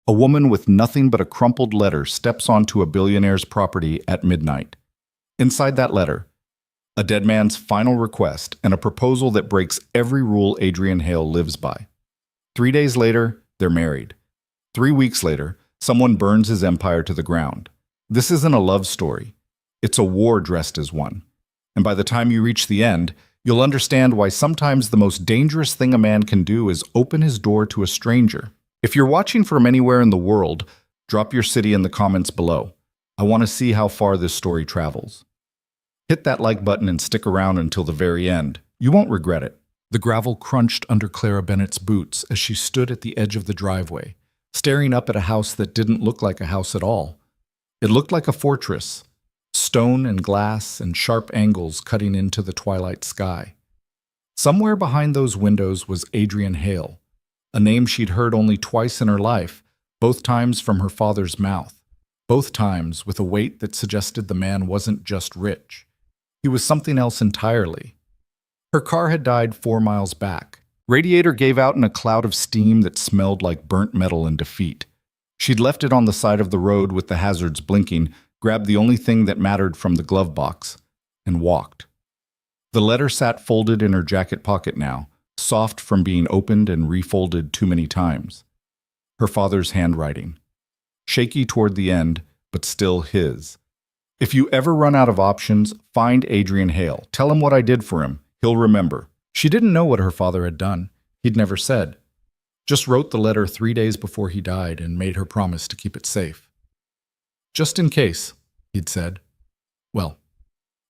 A woman with nothing but a crumpled letter steps onto a billionaire's property at midnight. Inside that letter, a dead man's final request and a proposal that breaks every rule Adrian Hale lives by. 3 days later, they're married. 3 weeks later, someone burns his empire to the ground. This isn't a love story. It's a war dressed as one. And by the time you reach the end, you'll understand why sometimes the most dangerous thing a man can do is open his door to a stranger. If you're watching from anywhere in the world, drop your city in the comments below. I want to see how far this story travels. Hit that like button and stick around until the very end. You won't regret it. The gravel crunched under Clara Bennett's boots as she stood at the edge of the driveway, staring up at a house that didn't look like a house at all. It looked like a fortress, stone and glass and sharp angles cutting into the twilight sky. Somewhere behind those windows was Adrian Hale, a name she'd heard only twice in her life, both times from her father's mouth, both times with a weight that suggested the man wasn't just rich. He was something else entirely. Her car had died 4 miles back. Radiator gave out in a cloud of steam that smelled like burnt metal and defeat. She'd left it on the side of the road with the hazards blinking, grabbed the only thing that mattered from the glove box, and walked. The letter sat folded in her jacket pocket now, soft from being opened and refolded too many times. Her father's handwriting. Shaky toward the end, but still his. If you ever run out of options, find Adrian Hale. Tell him what I did for him. He'll remember. She didn't know what her father had done. He'd never said. Just wrote the letter 3 days before he died and made her promise to keep it safe. Just in case, he'd said. Well,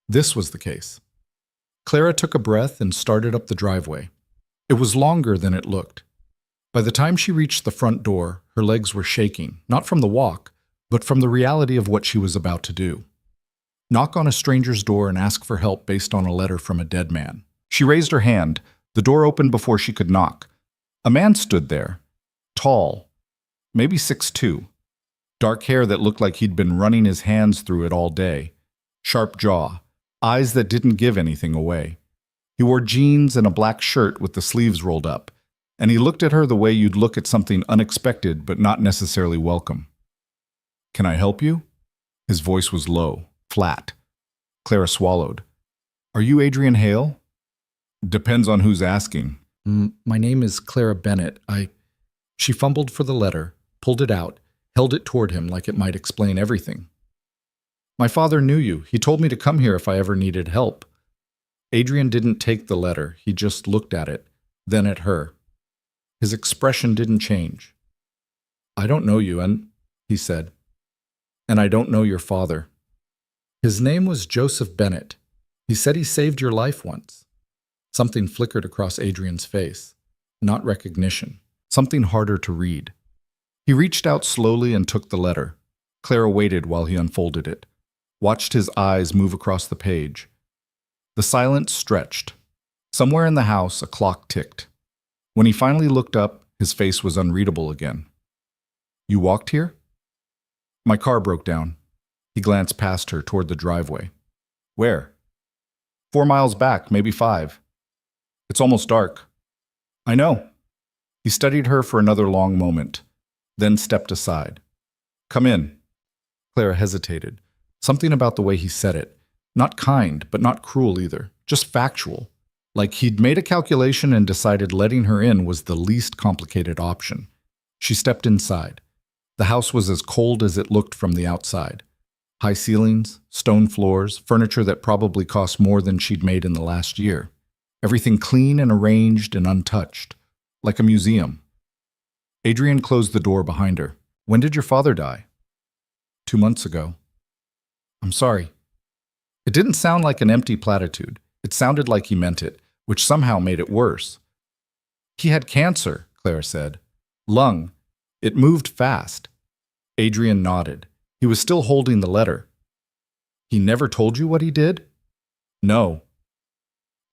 this was the case. Clara took a breath and started up the driveway. It was longer than it looked. By the time she reached the front door, her legs were shaking, not from the walk, but from the reality of what she was about to do. Knock on a stranger's door and ask for help based on a letter from a dead man. She raised her hand. The door opened before she could knock. A man stood there, tall, maybe 6'2", dark hair that looked like he'd been running his hands through it all day, sharp jaw, eyes that didn't give anything away. He wore jeans and a black shirt with the sleeves rolled up, and he looked at her the way you'd look at something unexpected but not necessarily welcome. "Can I help you?" His voice was low, flat. Clara swallowed. "Are you Adrian Hale?" "Depends on who's asking." My name is Clara Bennett. She fumbled for the letter, pulled it out, held it toward him like it might explain everything. "My father knew you. He told me to come here if I ever needed help." Adrian didn't take the letter. He just looked at it, then at her. His expression didn't change. "I don't know you, he said. "And I don't know your father." "His name was Joseph Bennett. He said he saved your life once." Something flickered across Adrian's face. Not recognition. Something harder to read. He reached out slowly and took the letter. Clara waited while he unfolded it, watched his eyes move across the page. The silence stretched. Somewhere in the house, a clock ticked. When he finally looked up, his face was unreadable again. "You walked here?" "My car broke down." He glanced past her toward the driveway. "Where?" 4 miles back, maybe 5. "It's almost dark." "I know." He studied her for another long moment, then stepped aside. "Come in." Clara hesitated. Something about the way he said it. Not kind, but not cruel either. Just factual. Like he'd made a calculation and decided letting her in was the least complicated option. She stepped inside. The house was as cold as it looked from the outside. High ceilings, stone floors, furniture that probably cost more than she'd made in the last year. Everything clean and arranged and untouched, like a museum. Adrian closed the door behind her. "When did your father die?" 2 months ago." "I'm sorry." It didn't sound like an empty platitude. It sounded like he meant it, which somehow made it worse. "He had cancer," Clara said. "Lung. It moved fast." Adrian nodded. He was still holding the letter. "He never told you what he did?" "No."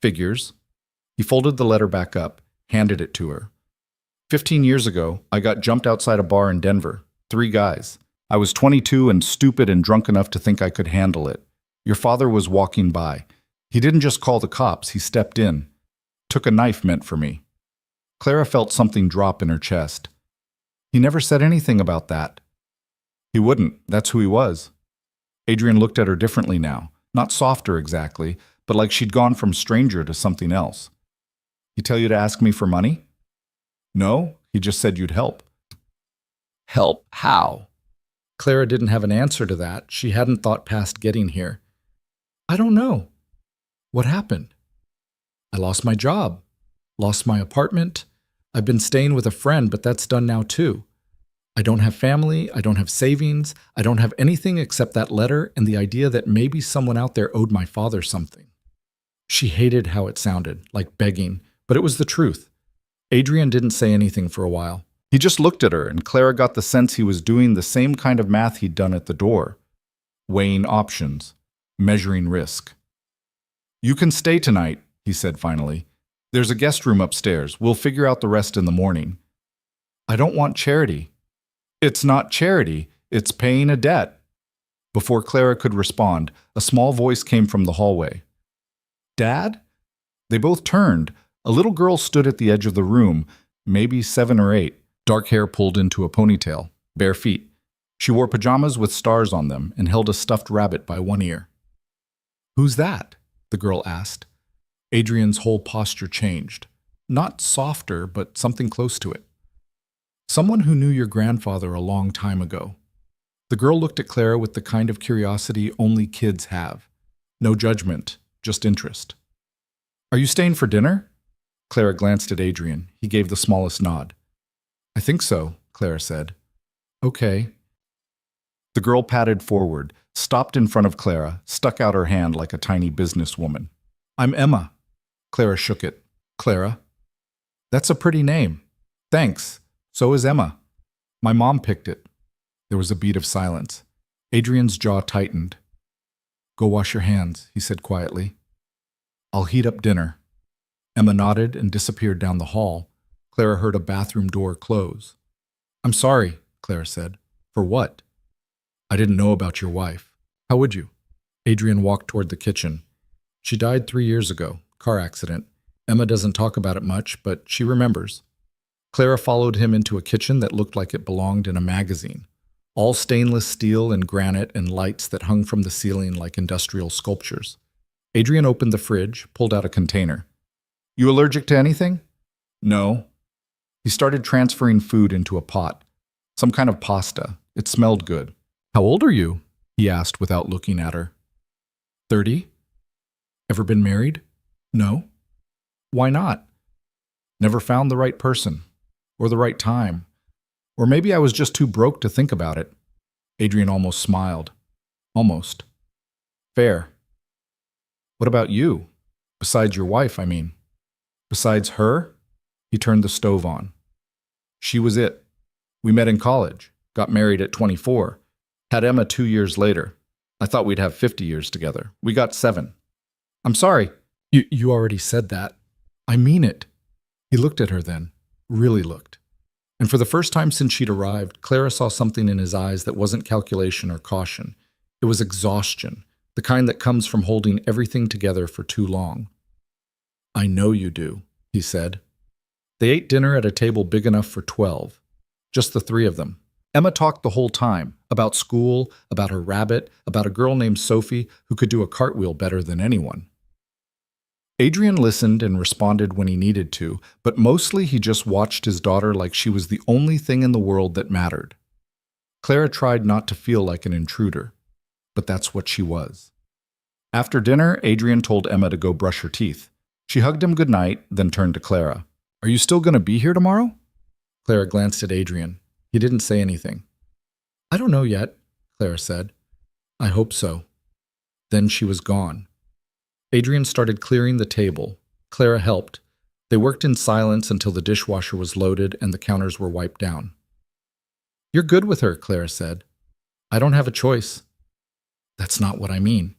"Figures." He folded the letter back up, handed it to her. 15 years ago, I got jumped outside a bar in Denver. 3 guys. I was 22 and stupid and drunk enough to think I could handle it. Your father was walking by. He didn't just call the cops, he stepped in. Took a knife meant for me. Clara felt something drop in her chest. He never said anything about that. He wouldn't. That's who he was. Adrian looked at her differently now. Not softer exactly, but like she'd gone from stranger to something else. He tell you to ask me for money? No, he just said you'd help. Help? How? Clara didn't have an answer to that. She hadn't thought past getting here. I don't know. What happened? I lost my job. Lost my apartment. I've been staying with a friend, but that's done now too. I don't have family. I don't have savings. I don't have anything except that letter and the idea that maybe someone out there owed my father something. She hated how it sounded, like begging, but it was the truth. Adrian didn't say anything for a while. He just looked at her, and Clara got the sense he was doing the same kind of math he'd done at the door. Weighing options. Measuring risk. You can stay tonight, he said finally. There's a guest room upstairs. We'll figure out the rest in the morning. I don't want charity. It's not charity. It's paying a debt. Before Clara could respond, a small voice came from the hallway. Dad? They both turned. A little girl stood at the edge of the room, maybe 7 or 8, dark hair pulled into a ponytail, bare feet. She wore pajamas with stars on them and held a stuffed rabbit by one ear. Who's that? The girl asked. Adrian's whole posture changed. Not softer, but something close to it. Someone who knew your grandfather a long time ago. The girl looked at Clara with the kind of curiosity only kids have. No judgment, just interest. Are you staying for dinner? Clara glanced at Adrian. He gave the smallest nod. I think so, Clara said. Okay. The girl padded forward, stopped in front of Clara, stuck out her hand like a tiny businesswoman. I'm Emma. Clara shook it. Clara? That's a pretty name. Thanks. So is Emma. My mom picked it. There was a beat of silence. Adrian's jaw tightened. Go wash your hands, he said quietly. I'll heat up dinner. Emma nodded and disappeared down the hall. Clara heard a bathroom door close. I'm sorry, Clara said. For what? I didn't know about your wife. How would you? Adrian walked toward the kitchen. She died 3 years ago, car accident. Emma doesn't talk about it much, but she remembers. Clara followed him into a kitchen that looked like it belonged in a magazine. All stainless steel and granite and lights that hung from the ceiling like industrial sculptures. Adrian opened the fridge, pulled out a container. You allergic to anything? No. He started transferring food into a pot. Some kind of pasta. It smelled good. How old are you? He asked without looking at her. 30? Ever been married? No. Why not? Never found the right person. Or the right time. Or maybe I was just too broke to think about it. Adrian almost smiled. Almost. Fair. What about you? Besides your wife, I mean. Besides her? He turned the stove on. She was it. We met in college. Got married at 24. Had Emma 2 years later. I thought we'd have 50 years together. We got 7. I'm sorry. You already said that. I mean it. He looked at her then. Really looked. And for the first time since she'd arrived, Clara saw something in his eyes that wasn't calculation or caution. It was exhaustion, the kind that comes from holding everything together for too long. I know you do, he said. They ate dinner at a table big enough for 12. Just the 3 of them. Emma talked the whole time, about school, about her rabbit, about a girl named Sophie who could do a cartwheel better than anyone. Adrian listened and responded when he needed to, but mostly he just watched his daughter like she was the only thing in the world that mattered. Clara tried not to feel like an intruder, but that's what she was. After dinner, Adrian told Emma to go brush her teeth. She hugged him goodnight, then turned to Clara. Are you still going to be here tomorrow? Clara glanced at Adrian. He didn't say anything. I don't know yet, Clara said. I hope so. Then she was gone. Adrian started clearing the table. Clara helped. They worked in silence until the dishwasher was loaded and the counters were wiped down. You're good with her, Clara said. I don't have a choice. That's not what I mean.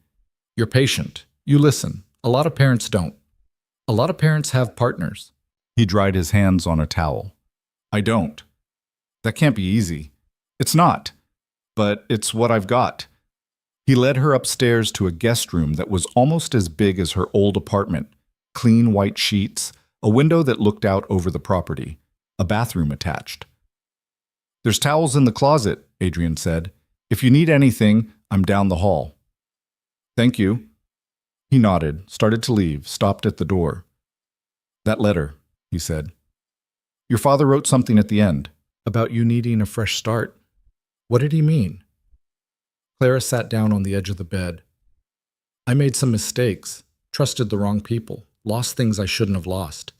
You're patient. You listen. A lot of parents don't. A lot of parents have partners. He dried his hands on a towel. I don't. That can't be easy. It's not. But it's what I've got. He led her upstairs to a guest room that was almost as big as her old apartment. Clean white sheets, a window that looked out over the property, a bathroom attached. There's towels in the closet, Adrian said. If you need anything, I'm down the hall. Thank you. He nodded, started to leave, stopped at the door. That letter, he said. Your father wrote something at the end about you needing a fresh start. What did he mean? Clara sat down on the edge of the bed. I made some mistakes, trusted the wrong people, lost things I shouldn't have lost.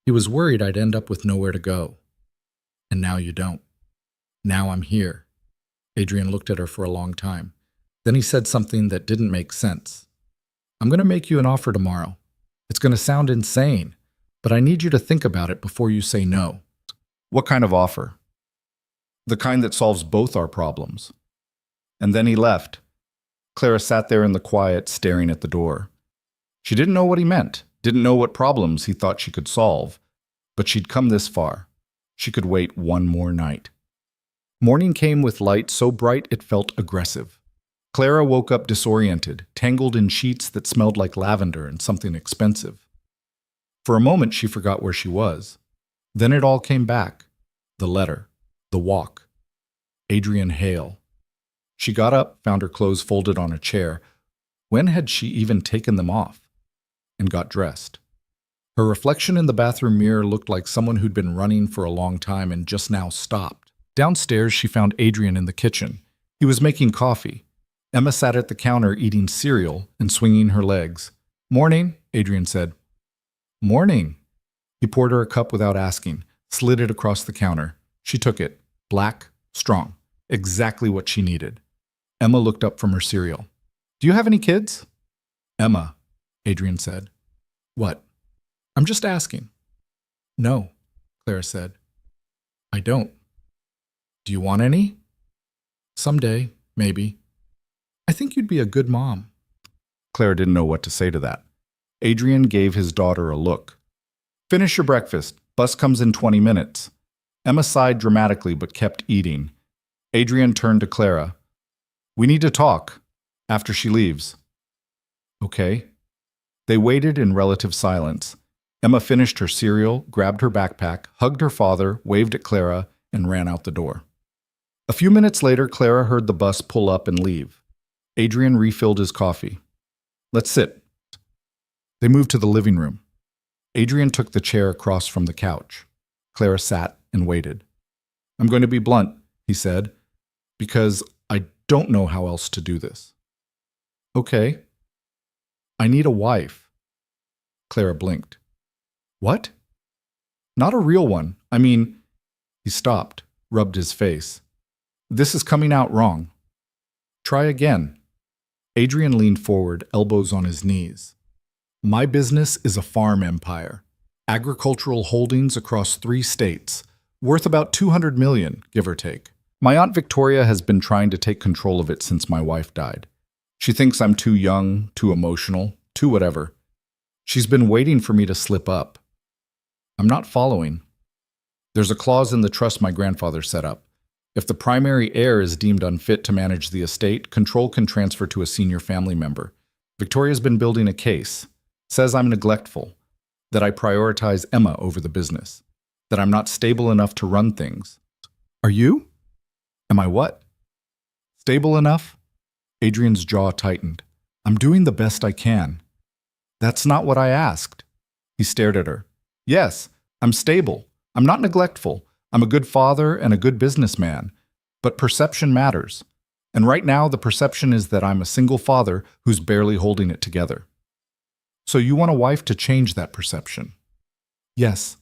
He was worried I'd end up with nowhere to go. And now you don't. Now I'm here. Adrian looked at her for a long time. Then he said something that didn't make sense. I'm going to make you an offer tomorrow. It's going to sound insane, but I need you to think about it before you say no. What kind of offer? The kind that solves both our problems. And then he left. Clara sat there in the quiet, staring at the door. She didn't know what he meant, didn't know what problems he thought she could solve, but she'd come this far. She could wait one more night. Morning came with light so bright it felt aggressive. Clara woke up disoriented, tangled in sheets that smelled like lavender and something expensive. For a moment she forgot where she was. Then it all came back. The letter, the walk. Adrian Hale. She got up, found her clothes folded on a chair. When had she even taken them off? And got dressed. Her reflection in the bathroom mirror looked like someone who'd been running for a long time and just now stopped. Downstairs, she found Adrian in the kitchen. He was making coffee. Emma sat at the counter eating cereal and swinging her legs. Morning, Adrian said. Morning. He poured her a cup without asking, slid it across the counter. She took it. Black, strong. Exactly what she needed. Emma looked up from her cereal. Do you have any kids? Emma, Adrian said. What? I'm just asking. No, Clara said. I don't. Do you want any? Someday, maybe. I think you'd be a good mom. Clara didn't know what to say to that. Adrian gave his daughter a look. Finish your breakfast. Bus comes in 20 minutes. Emma sighed dramatically but kept eating. Adrian turned to Clara. We need to talk after she leaves. Okay. They waited in relative silence. Emma finished her cereal, grabbed her backpack, hugged her father, waved at Clara, and ran out the door. A few minutes later, Clara heard the bus pull up and leave. Adrian refilled his coffee. Let's sit. They moved to the living room. Adrian took the chair across from the couch. Clara sat and waited. I'm going to be blunt, he said, because I don't know how else to do this. Okay. I need a wife. Clara blinked. What? Not a real one. I mean, he stopped, rubbed his face. This is coming out wrong. Try again. Adrian leaned forward, elbows on his knees. My business is a farm empire. Agricultural holdings across 3 states, worth about $200 million, give or take. My Aunt Victoria has been trying to take control of it since my wife died. She thinks I'm too young, too emotional, too whatever. She's been waiting for me to slip up. I'm not following. There's a clause in the trust my grandfather set up. If the primary heir is deemed unfit to manage the estate, control can transfer to a senior family member. Victoria's been building a case. Says I'm neglectful, that I prioritize Emma over the business, that I'm not stable enough to run things. Are you? Am I what? Stable enough? Adrian's jaw tightened. I'm doing the best I can. That's not what I asked. He stared at her. Yes, I'm stable. I'm not neglectful. I'm a good father and a good businessman. But perception matters. And right now, the perception is that I'm a single father who's barely holding it together. So you want a wife to change that perception? Yes.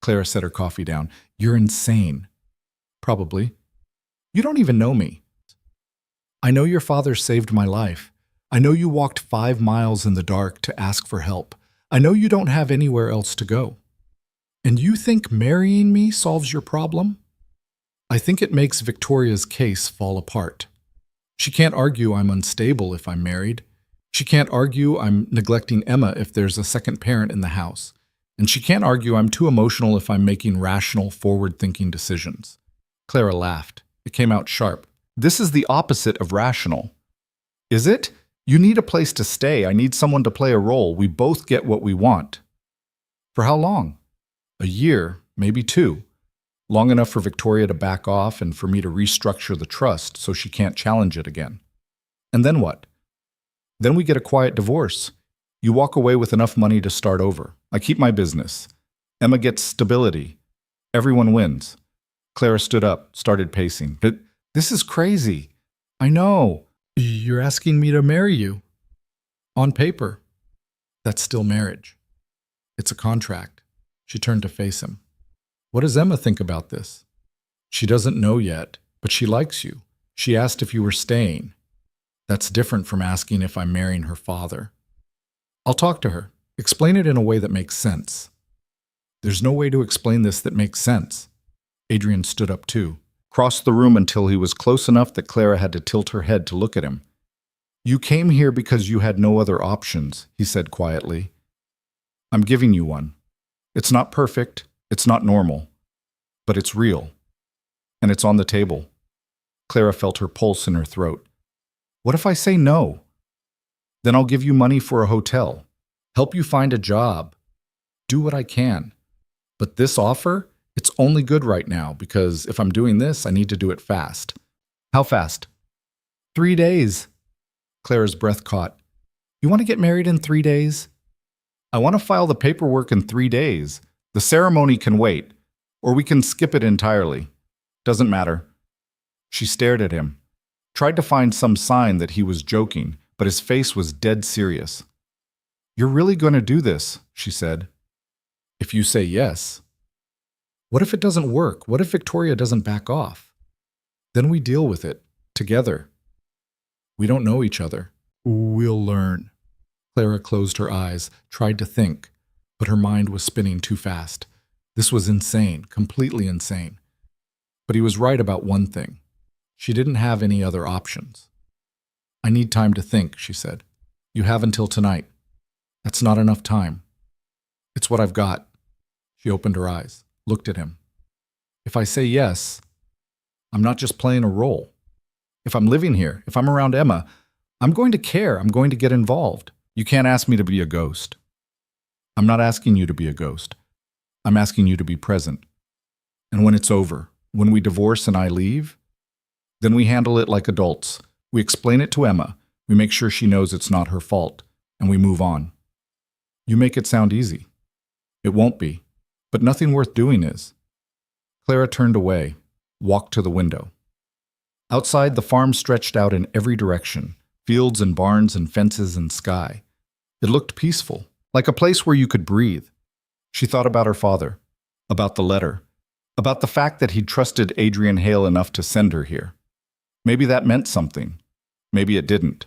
Clara set her coffee down. You're insane. Probably. You don't even know me. I know your father saved my life. I know you walked 5 miles in the dark to ask for help. I know you don't have anywhere else to go. And you think marrying me solves your problem? I think it makes Victoria's case fall apart. She can't argue I'm unstable if I'm married. She can't argue I'm neglecting Emma if there's a second parent in the house. And she can't argue I'm too emotional if I'm making rational, forward-thinking decisions. Clara laughed. It came out sharp. This is the opposite of rational. Is it? You need a place to stay. I need someone to play a role. We both get what we want. For how long? A year, maybe 2. long enough for Victoria to back off and for me to restructure the trust so she can't challenge it again. And then what? Then we get a quiet divorce. You walk away with enough money to start over. I keep my business. Emma gets stability. Everyone wins. Clara stood up, started pacing. But this is crazy. I know. You're asking me to marry you. On paper. That's still marriage. It's a contract. She turned to face him. What does Emma think about this? She doesn't know yet, but she likes you. She asked if you were staying. That's different from asking if I'm marrying her father. I'll talk to her. Explain it in a way that makes sense. There's no way to explain this that makes sense. Adrian stood up too, crossed the room until he was close enough that Clara had to tilt her head to look at him. You came here because you had no other options, he said quietly. I'm giving you one. It's not perfect, it's not normal, but it's real. And it's on the table. Clara felt her pulse in her throat. What if I say no? Then I'll give you money for a hotel, help you find a job, do what I can. But this offer, it's only good right now because if I'm doing this, I need to do it fast. How fast? 3 days. Clara's breath caught. You want to get married in 3 days? I want to file the paperwork in 3 days. The ceremony can wait, or we can skip it entirely. Doesn't matter. She stared at him, tried to find some sign that he was joking, but his face was dead serious. You're really going to do this, she said. If you say yes. What if it doesn't work? What if Victoria doesn't back off? Then we deal with it, together. We don't know each other. We'll learn. Clara closed her eyes, tried to think, but her mind was spinning too fast. This was insane, completely insane. But he was right about one thing. She didn't have any other options. I need time to think, she said. You have until tonight. That's not enough time. It's what I've got. She opened her eyes, looked at him. If I say yes, I'm not just playing a role. If I'm living here, if I'm around Emma, I'm going to care. I'm going to get involved. You can't ask me to be a ghost. I'm not asking you to be a ghost. I'm asking you to be present. And when it's over, when we divorce and I leave, then we handle it like adults. We explain it to Emma. We make sure she knows it's not her fault, and we move on. You make it sound easy. It won't be, but nothing worth doing is. Clara turned away, walked to the window. Outside, the farm stretched out in every direction, fields and barns and fences and sky. It looked peaceful, like a place where you could breathe. She thought about her father, about the letter, about the fact that he'd trusted Adrian Hale enough to send her here. Maybe that meant something. Maybe it didn't.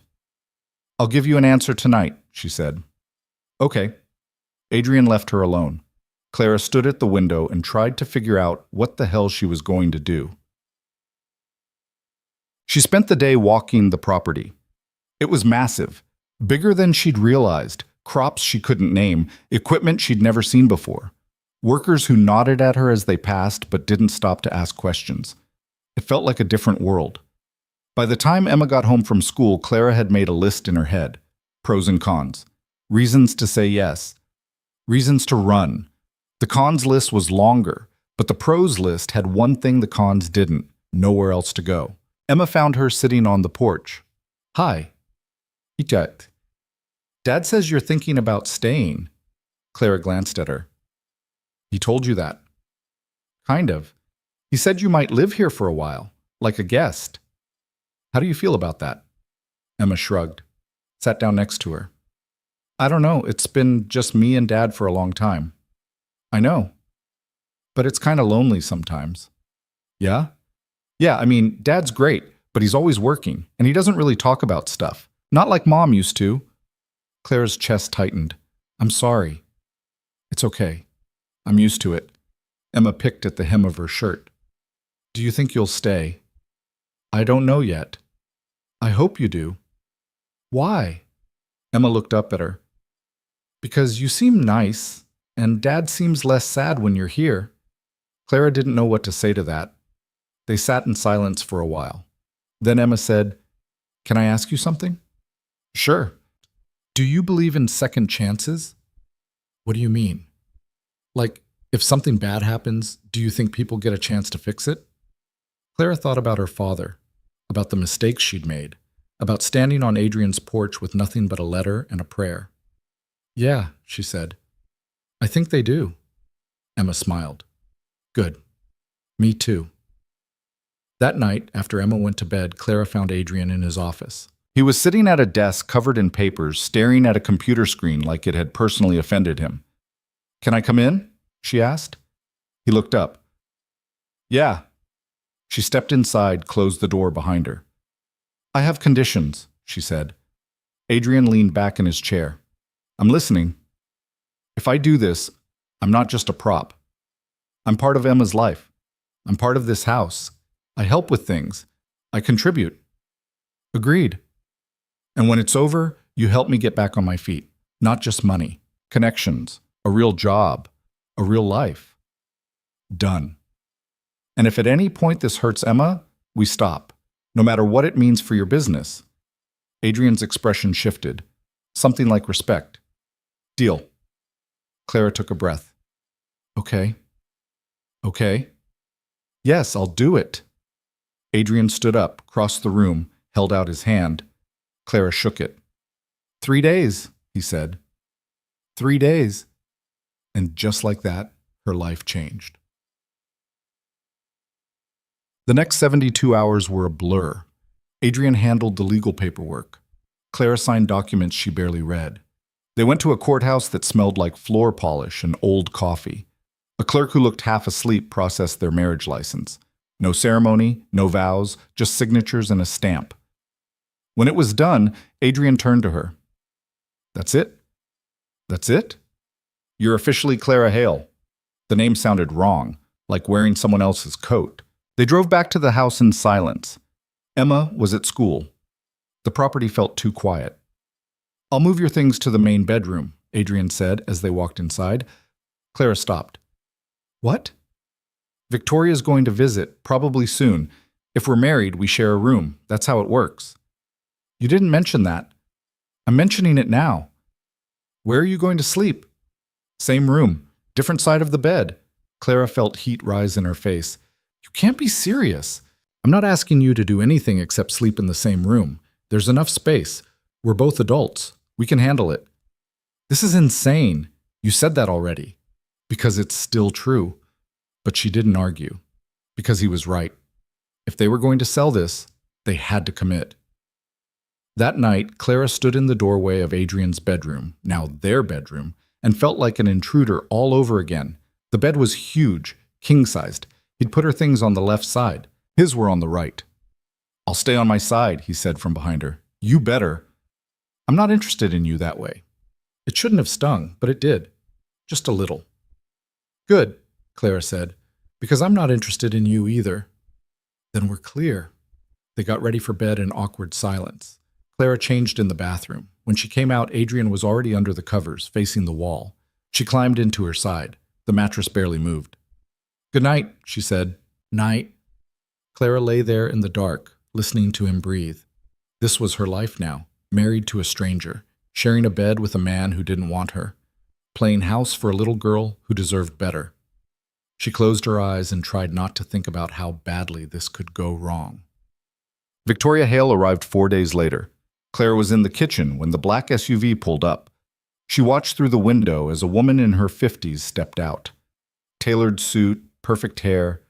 I'll give you an answer tonight, she said. Okay. Adrian left her alone. Clara stood at the window and tried to figure out what the hell she was going to do. She spent the day walking the property. It was massive, bigger than she'd realized, crops she couldn't name, equipment she'd never seen before, workers who nodded at her as they passed but didn't stop to ask questions. It felt like a different world. By the time Emma got home from school, Clara had made a list in her head. Pros and cons. Reasons to say yes. Reasons to run. The cons list was longer, but the pros list had one thing the cons didn't: nowhere else to go. Emma found her sitting on the porch. Hi. Itat. Dad says you're thinking about staying. Clara glanced at her. He told you that? Kind of. He said you might live here for a while, like a guest. How do you feel about that? Emma shrugged, sat down next to her. I don't know, it's been just me and Dad for a long time. I know. But it's kind of lonely sometimes. Yeah? Yeah, I mean, Dad's great, but he's always working, and he doesn't really talk about stuff. Not like Mom used to. Clara's chest tightened. I'm sorry. It's okay. I'm used to it. Emma picked at the hem of her shirt. Do you think you'll stay? I don't know yet. I hope you do. Why? Emma looked up at her. Because you seem nice, and Dad seems less sad when you're here. Clara didn't know what to say to that. They sat in silence for a while. Then Emma said, Can I ask you something? Sure. Do you believe in second chances? What do you mean? Like, If something bad happens, do you think people get a chance to fix it? Clara thought about her father, about the mistakes she'd made, about standing on Adrian's porch with nothing but a letter and a prayer. Yeah, she said. I think they do. Emma smiled. Good. Me too. That night, after Emma went to bed, Clara found Adrian in his office. He was sitting at a desk covered in papers, staring at a computer screen like it had personally offended him. Can I come in? She asked. He looked up. Yeah. She stepped inside, closed the door behind her. I have conditions, she said. Adrian leaned back in his chair. I'm listening. If I do this, I'm not just a prop. I'm part of Emma's life. I'm part of this house. I help with things. I contribute. Agreed. And when it's over, you help me get back on my feet. Not just money, connections, a real job, a real life. Done. And if at any point this hurts Emma, we stop, no matter what it means for your business. Adrian's expression shifted, something like respect. Deal. Clara took a breath. Okay. Okay. Yes, I'll do it. Adrian stood up, crossed the room, held out his hand. Clara shook it. 3 days, he said. 3 days. And just like that, her life changed. The next 72 hours were a blur. Adrian handled the legal paperwork. Clara signed documents she barely read. They went to a courthouse that smelled like floor polish and old coffee. A clerk who looked half asleep processed their marriage license. No ceremony, no vows, just signatures and a stamp. When it was done, Adrian turned to her. That's it? That's it? You're officially Clara Hale. The name sounded wrong, like wearing someone else's coat. They drove back to the house in silence. Emma was at school. The property felt too quiet. I'll move your things to the main bedroom, Adrian said as they walked inside. Clara stopped. What? Victoria's going to visit, probably soon. If we're married, we share a room. That's how it works. You didn't mention that. I'm mentioning it now. Where are you going to sleep? Same room, different side of the bed. Clara felt heat rise in her face. You can't be serious. I'm not asking you to do anything except sleep in the same room. There's enough space. We're both adults. We can handle it. This is insane. You said that already. Because it's still true. But she didn't argue. Because he was right. If they were going to sell this, they had to commit. That night, Clara stood in the doorway of Adrian's bedroom, now their bedroom, and felt like an intruder all over again. The bed was huge, king-sized. He'd put her things on the left side. His were on the right. I'll stay on my side, he said from behind her. You better. I'm not interested in you that way. It shouldn't have stung, but it did. Just a little. Good, Clara said, because I'm not interested in you either. Then we're clear. They got ready for bed in awkward silence. Clara changed in the bathroom. When she came out, Adrian was already under the covers, facing the wall. She climbed into her side. The mattress barely moved. Good night, she said. Night. Clara lay there in the dark, listening to him breathe. This was her life now, married to a stranger, sharing a bed with a man who didn't want her, playing house for a little girl who deserved better. She closed her eyes and tried not to think about how badly this could go wrong. Victoria Hale arrived 4 days later. Clara was in the kitchen when the black SUV pulled up. She watched through the window as a woman in her 50s stepped out. Tailored suit, perfect hair,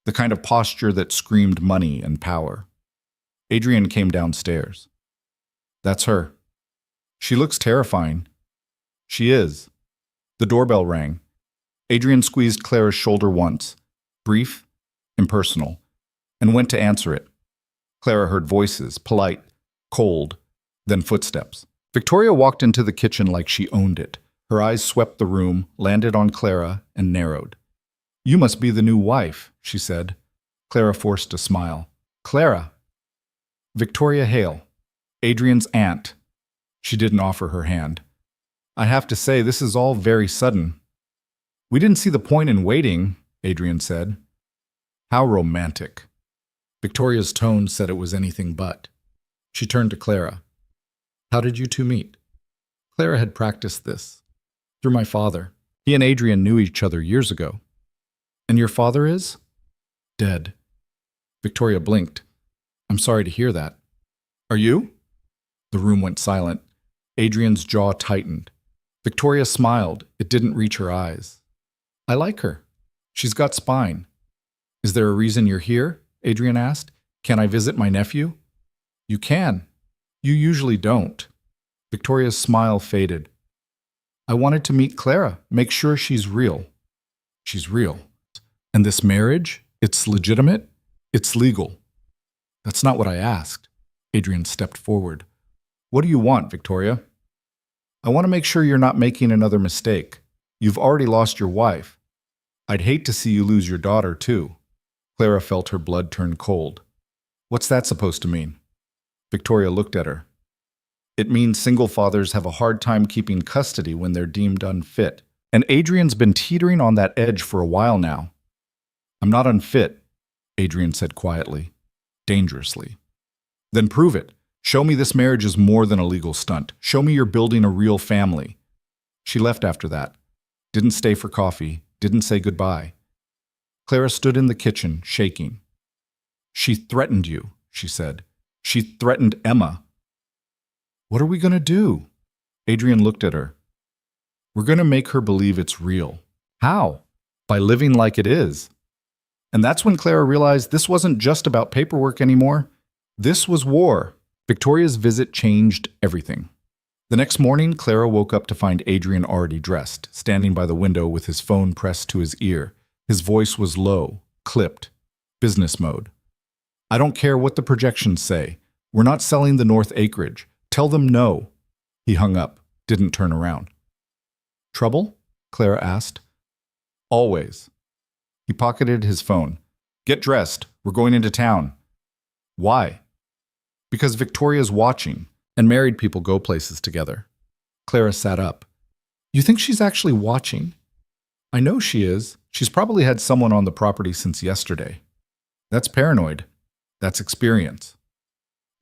the kind of posture that screamed money and power. Adrian came downstairs. That's her. She looks terrifying. She is. The doorbell rang. Adrian squeezed Clara's shoulder once, brief, impersonal, and went to answer it. Clara heard voices, polite, cold, then footsteps. Victoria walked into the kitchen like she owned it. Her eyes swept the room, landed on Clara, and narrowed. You must be the new wife, she said. Clara forced a smile. Clara. Victoria Hale, Adrian's aunt. She didn't offer her hand. I have to say, this is all very sudden. We didn't see the point in waiting, Adrian said. How romantic. Victoria's tone said it was anything but. She turned to Clara. How did you two meet? Clara had practiced this. Through my father. He and Adrian knew each other years ago. And your father is? Dead. Victoria blinked. I'm sorry to hear that. Are you? The room went silent. Adrian's jaw tightened. Victoria smiled. It didn't reach her eyes. I like her. She's got spine. Is there a reason you're here? Adrian asked. Can I visit my nephew? You can. You usually don't. Victoria's smile faded. I wanted to meet Clara, make sure she's real. She's real. And this marriage, it's legitimate? It's legal. That's not what I asked. Adrian stepped forward. What do you want, Victoria? I want to make sure you're not making another mistake. You've already lost your wife. I'd hate to see you lose your daughter, too. Clara felt her blood turn cold. What's that supposed to mean? Victoria looked at her. It means single fathers have a hard time keeping custody when they're deemed unfit. And Adrian's been teetering on that edge for a while now. I'm not unfit, Adrian said quietly, dangerously. Then prove it. Show me this marriage is more than a legal stunt. Show me you're building a real family. She left after that. Didn't stay for coffee. Didn't say goodbye. Clara stood in the kitchen, shaking. She threatened you, she said. She threatened Emma. What are we going to do? Adrian looked at her. We're going to make her believe it's real. How? By living like it is. And that's when Clara realized this wasn't just about paperwork anymore. This was war. Victoria's visit changed everything. The next morning, Clara woke up to find Adrian already dressed, standing by the window with his phone pressed to his ear. His voice was low, clipped, business mode. I don't care what the projections say. We're not selling the North acreage. Tell them no. He hung up, didn't turn around. Trouble? Clara asked. Always. He pocketed his phone. Get dressed. We're going into town. Why? Because Victoria's watching, and married people go places together. Clara sat up. You think she's actually watching? I know she is. She's probably had someone on the property since yesterday. That's paranoid. That's experience.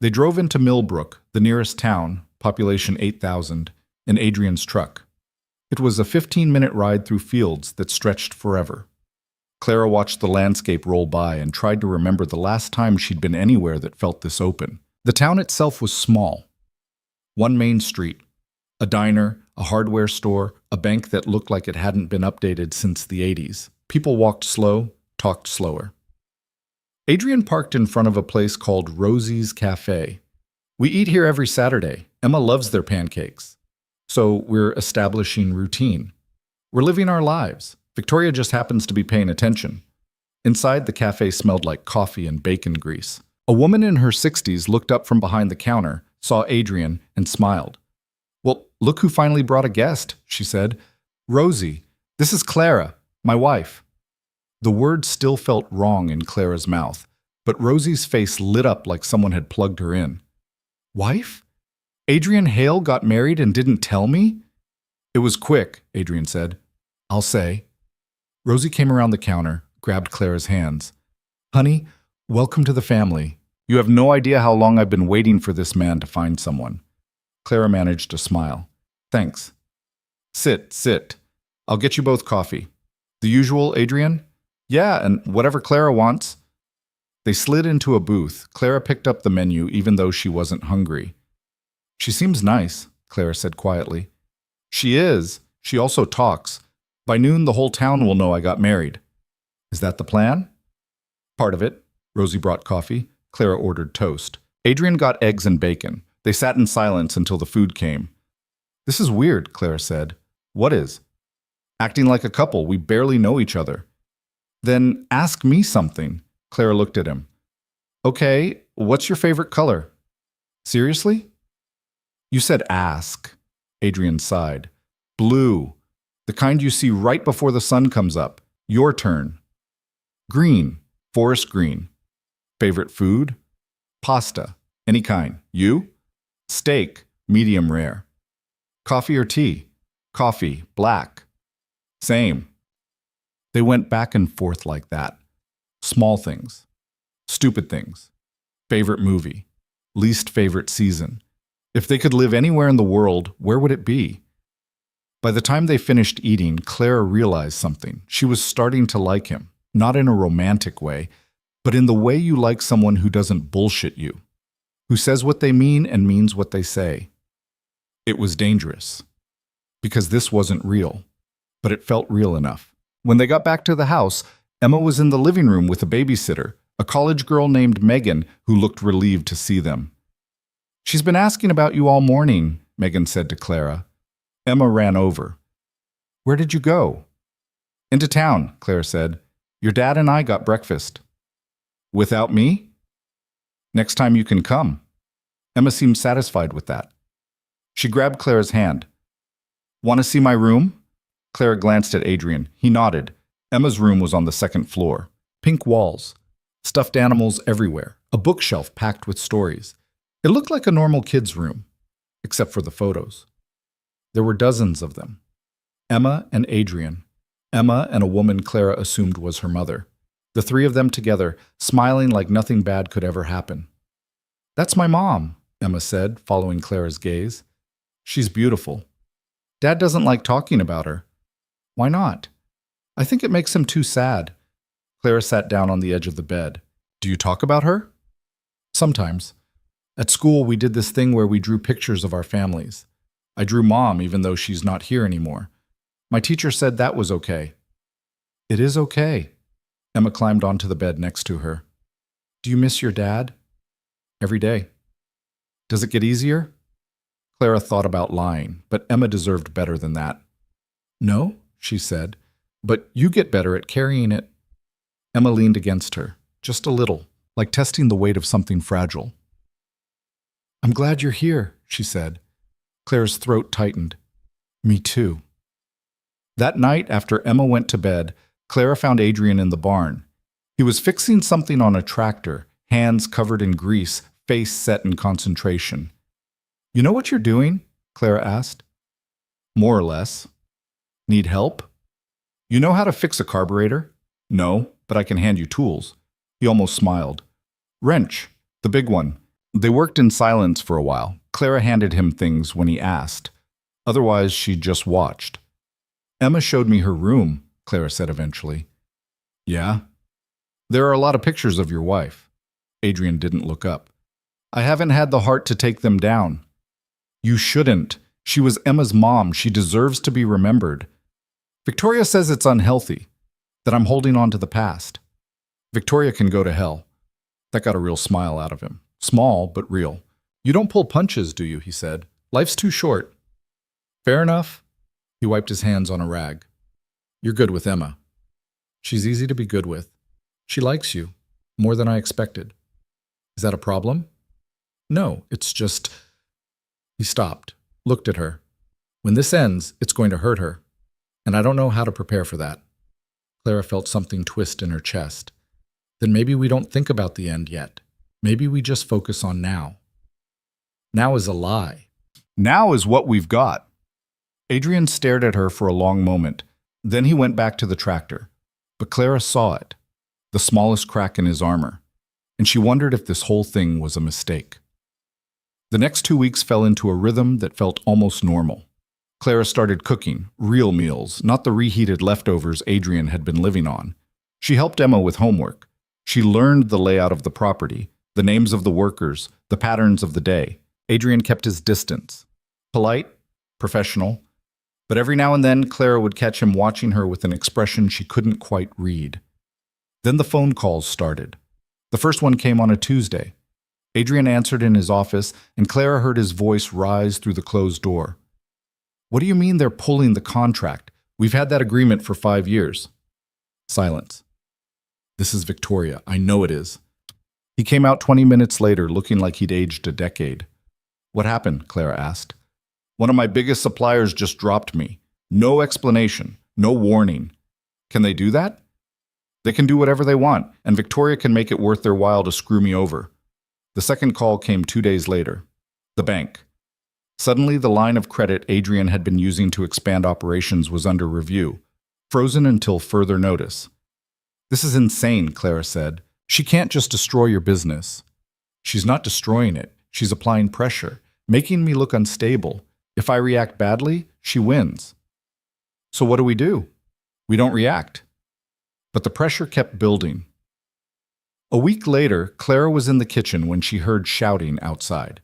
They drove into Millbrook, the nearest town, population 8,000, in Adrian's truck. It was a 15-minute ride through fields that stretched forever. Clara watched the landscape roll by and tried to remember the last time she'd been anywhere that felt this open. The town itself was small. One main street, a diner, a hardware store, a bank that looked like it hadn't been updated since the 80s. People walked slow, talked slower. Adrian parked in front of a place called Rosie's Cafe. We eat here every Saturday. Emma loves their pancakes. So we're establishing routine. We're living our lives. Victoria just happens to be paying attention. Inside, the cafe smelled like coffee and bacon grease. A woman in her 60s looked up from behind the counter, saw Adrian, and smiled. Well, look who finally brought a guest, she said. Rosie, this is Clara, my wife. The word still felt wrong in Clara's mouth, but Rosie's face lit up like someone had plugged her in. Wife? Adrian Hale got married and didn't tell me? It was quick, Adrian said. I'll say. Rosie came around the counter, grabbed Clara's hands. Honey, welcome to the family. You have no idea how long I've been waiting for this man to find someone. Clara managed to smile. Thanks. Sit. I'll get you both coffee. The usual, Adrian? Yeah, and whatever Clara wants. They slid into a booth. Clara picked up the menu even though she wasn't hungry. She seems nice, Clara said quietly. She is. She also talks. By noon, the whole town will know I got married. Is that the plan? Part of it. Rosie brought coffee. Clara ordered toast. Adrian got eggs and bacon. They sat in silence until the food came. This is weird, Clara said. What is? Acting like a couple. We barely know each other. Then ask me something. Clara looked at him. Okay, what's your favorite color? Seriously? You said ask. Adrian sighed. Blue. The kind you see right before the sun comes up. Your turn. Green. Forest green. Favorite food? Pasta. Any kind. You? Steak. Medium rare. Coffee or tea? Coffee. Black. Same. They went back and forth like that. Small things. Stupid things. Favorite movie. Least favorite season. If they could live anywhere in the world, where would it be? By the time they finished eating, Clara realized something. She was starting to like him, not in a romantic way, but in the way you like someone who doesn't bullshit you, who says what they mean and means what they say. It was dangerous, because this wasn't real, but it felt real enough. When they got back to the house, Emma was in the living room with a babysitter, a college girl named Megan, who looked relieved to see them. "She's been asking about you all morning," Megan said to Clara. Emma ran over. "Where did you go?" "Into town," Clara said. "Your dad and I got breakfast." "Without me?" "Next time you can come." Emma seemed satisfied with that. She grabbed Clara's hand. "Want to see my room?" Clara glanced at Adrian. He nodded. Emma's room was on the second floor. Pink walls, stuffed animals everywhere, a bookshelf packed with stories. It looked like a normal kid's room, except for the photos. There were dozens of them. Emma and Adrian. Emma and a woman Clara assumed was her mother. The three of them together, smiling like nothing bad could ever happen. "That's my mom," Emma said, following Clara's gaze. "She's beautiful. Dad doesn't like talking about her." "Why not?" "I think it makes him too sad." Clara sat down on the edge of the bed. "Do you talk about her?" "Sometimes. At school, we did this thing where we drew pictures of our families. I drew Mom, even though she's not here anymore. My teacher said that was okay." "It is okay." Emma climbed onto the bed next to her. "Do you miss your dad?" "Every day." "Does it get easier?" Clara thought about lying, but Emma deserved better than that. "No," she said, "but you get better at carrying it." Emma leaned against her, just a little, like testing the weight of something fragile. "I'm glad you're here," she said. Clara's throat tightened. "Me too." That night, after Emma went to bed, Clara found Adrian in the barn. He was fixing something on a tractor, hands covered in grease, face set in concentration. "You know what you're doing?" Clara asked. "More or less." "Need help?" "You know how to fix a carburetor?" "No, but I can hand you tools." He almost smiled. "Wrench, the big one." They worked in silence for a while. Clara handed him things when he asked. Otherwise, she just watched. "Emma showed me her room," Clara said eventually. "Yeah?" "There are a lot of pictures of your wife." Adrian didn't look up. "I haven't had the heart to take them down." "You shouldn't. She was Emma's mom. She deserves to be remembered." "Victoria says it's unhealthy, that I'm holding on to the past." "Victoria can go to hell." That got a real smile out of him. Small, but real. "You don't pull punches, do you?" he said. "Life's too short." "Fair enough." He wiped his hands on a rag. "You're good with Emma." "She's easy to be good with. She likes you, more than I expected." "Is that a problem?" "No, it's just—" He stopped, looked at her. "When this ends, it's going to hurt her. And I don't know how to prepare for that." Clara felt something twist in her chest. "Then maybe we don't think about the end yet. Maybe we just focus on now." "Now is a lie." "Now is what we've got." Adrian stared at her for a long moment. Then he went back to the tractor. But Clara saw it, the smallest crack in his armor, and she wondered if this whole thing was a mistake. The next 2 weeks fell into a rhythm that felt almost normal. Clara started cooking, real meals, not the reheated leftovers Adrian had been living on. She helped Emma with homework. She learned the layout of the property, the names of the workers, the patterns of the day. Adrian kept his distance. Polite, professional, but every now and then Clara would catch him watching her with an expression she couldn't quite read. Then the phone calls started. The first one came on a Tuesday. Adrian answered in his office, and Clara heard his voice rise through the closed door. "What do you mean they're pulling the contract? We've had that agreement for 5 years." Silence. "This is Victoria. I know it is." He came out 20 minutes later, looking like he'd aged a decade. "What happened?" Clara asked. "One of my biggest suppliers just dropped me. No explanation, no warning." "Can they do that?" "They can do whatever they want, and Victoria can make it worth their while to screw me over." The second call came 2 days later. The bank. Suddenly, the line of credit Adrian had been using to expand operations was under review, frozen until further notice. "This is insane," Clara said. "She can't just destroy your business." "She's not destroying it. She's applying pressure, making me look unstable. If I react badly, she wins." So what do? We don't react. But the pressure kept building. A week later, Clara was in the kitchen when she heard shouting outside.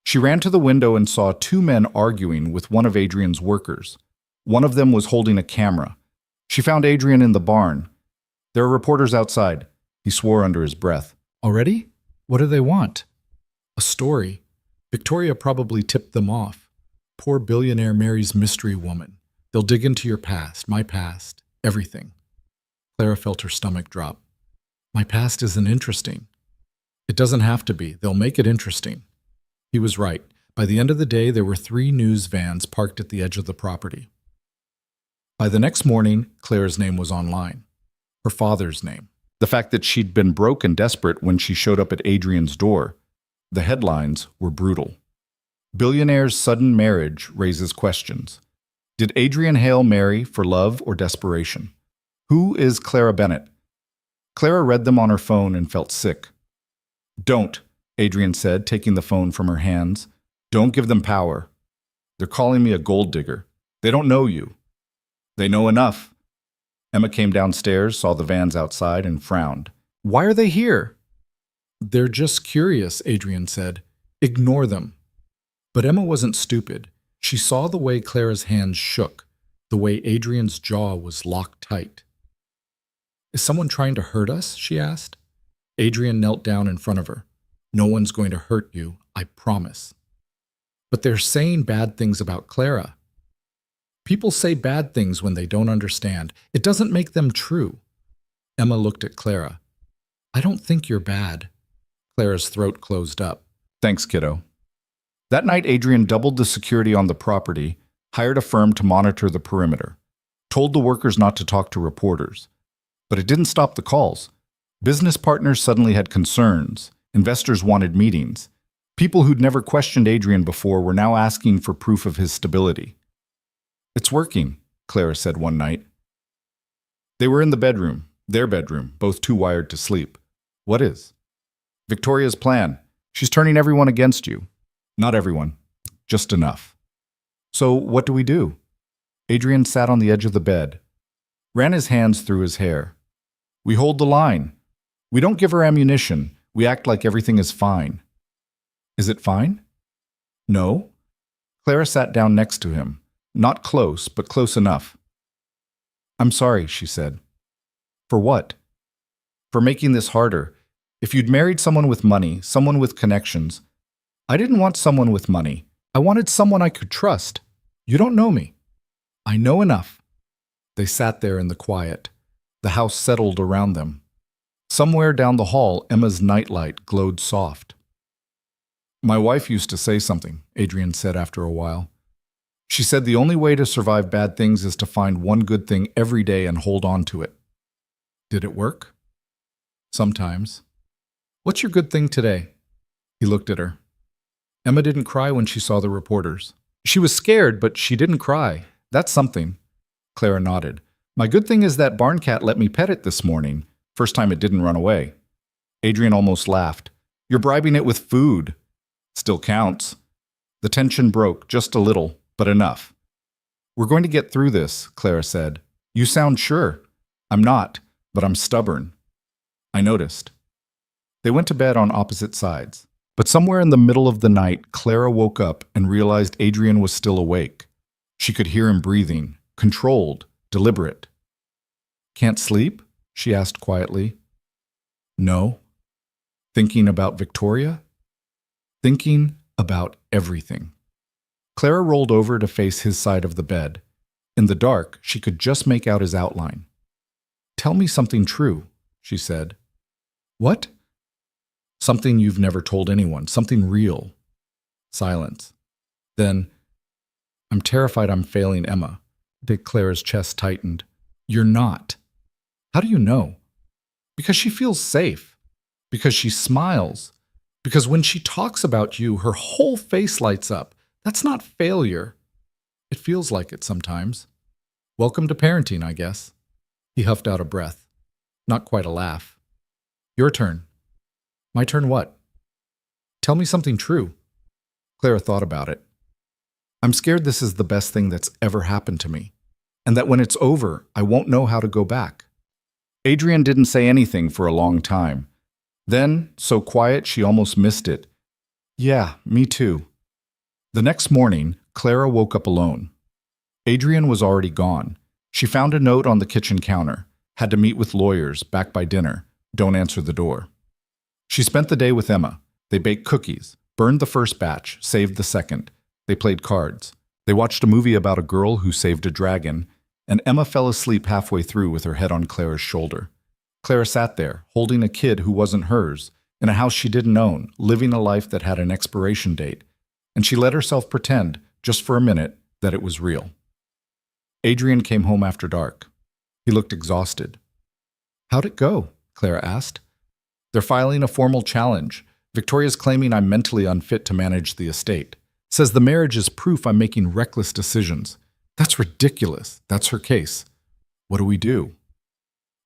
She ran to the window and saw two men arguing with one of Adrian's workers. One of them was holding a camera. She found Adrian in the barn. There are reporters outside. He swore under his breath. Already? What do they want? A story. Victoria probably tipped them off. Poor billionaire marries mystery woman. They'll dig into your past, my past, everything. Clara felt her stomach drop. My past isn't interesting. It doesn't have to be. They'll make it interesting. He was right. By the end of the day, there were 3 news vans parked at the edge of the property. By the next morning, Clara's name was online. Her father's name. The fact that she'd been broke and desperate when she showed up at Adrian's door. The headlines were brutal. Billionaire's sudden marriage raises questions. Did Adrian Hale marry for love or desperation? Who is Clara Bennett? Clara read them on her phone and felt sick. Don't, Adrian said, taking the phone from her hands. Don't give them power. They're calling me a gold digger. They don't know you. They know enough. Emma came downstairs, saw the vans outside, and frowned. Why are they here? They're just curious, Adrian said. Ignore them. But Emma wasn't stupid. She saw the way Clara's hands shook, the way Adrian's jaw was locked tight. Is someone trying to hurt us? She asked. Adrian knelt down in front of her. No one's going to hurt you, I promise. But they're saying bad things about Clara. People say bad things when they don't understand. It doesn't make them true. Emma looked at Clara. I don't think you're bad. Clara's throat closed up. Thanks, kiddo. That night, Adrian doubled the security on the property, hired a firm to monitor the perimeter, told the workers not to talk to reporters. But it didn't stop the calls. Business partners suddenly had concerns. Investors wanted meetings. People who'd never questioned Adrian before were now asking for proof of his stability. It's working, Clara said one night. They were in the bedroom, their bedroom, both too wired to sleep. What is? Victoria's plan. She's turning everyone against you. Not everyone, just enough. So what do? Adrian sat on the edge of the bed, ran his hands through his hair. We hold the line. We don't give her ammunition. We act like everything is fine. Is it fine? No. Clara sat down next to him. Not close, but close enough. I'm sorry, she said. For what? For making this harder. If you'd married someone with money, someone with connections. I didn't want someone with money. I wanted someone I could trust. You don't know me. I know enough. They sat there in the quiet. The house settled around them. Somewhere down the hall, Emma's nightlight glowed soft. My wife used to say something, Adrian said after a while. She said the only way to survive bad things is to find one good thing every day and hold on to it. Did it work? Sometimes. What's your good thing today? He looked at her. Emma didn't cry when she saw the reporters. She was scared, but she didn't cry. That's something. Clara nodded. My good thing is that barn cat let me pet it this morning. First time it didn't run away. Adrian almost laughed. You're bribing it with food. Still counts. The tension broke, just a little, but enough. We're going to get through this, Clara said. You sound sure. I'm not, but I'm stubborn. I noticed. They went to bed on opposite sides. But somewhere in the middle of the night, Clara woke up and realized Adrian was still awake. She could hear him breathing, controlled, deliberate. Can't sleep? She asked quietly. No. Thinking about Victoria? Thinking about everything. Clara rolled over to face his side of the bed. In the dark, she could just make out his outline. Tell me something true, she said. What? Something you've never told anyone, something real. Silence. Then, I'm terrified I'm failing Emma. Clara's chest tightened. You're not. How do you know? Because she feels safe. Because she smiles. Because when she talks about you, her whole face lights up. That's not failure. It feels like it sometimes. Welcome to parenting, I guess. He huffed out a breath. Not quite a laugh. Your turn. My turn what? Tell me something true. Clara thought about it. I'm scared this is the best thing that's ever happened to me. and that when it's over, I won't know how to go back. Adrian didn't say anything for a long time. Then, so quiet she almost missed it. Yeah, me too. The next morning, Clara woke up alone. Adrian was already gone. She found a note on the kitchen counter. Had to meet with lawyers, back by dinner. Don't answer the door. She spent the day with Emma. They baked cookies, burned the first batch, saved the second. They played cards. They watched a movie about a girl who saved a dragon, and Emma fell asleep halfway through with her head on Clara's shoulder. Clara sat there, holding a kid who wasn't hers, in a house she didn't own, living a life that had an expiration date, and she let herself pretend, just for a minute, that it was real. Adrian came home after dark. He looked exhausted. How'd it go? Clara asked. They're filing a formal challenge. Victoria's claiming I'm mentally unfit to manage the estate. Says the marriage is proof I'm making reckless decisions. That's ridiculous. That's her case. What do?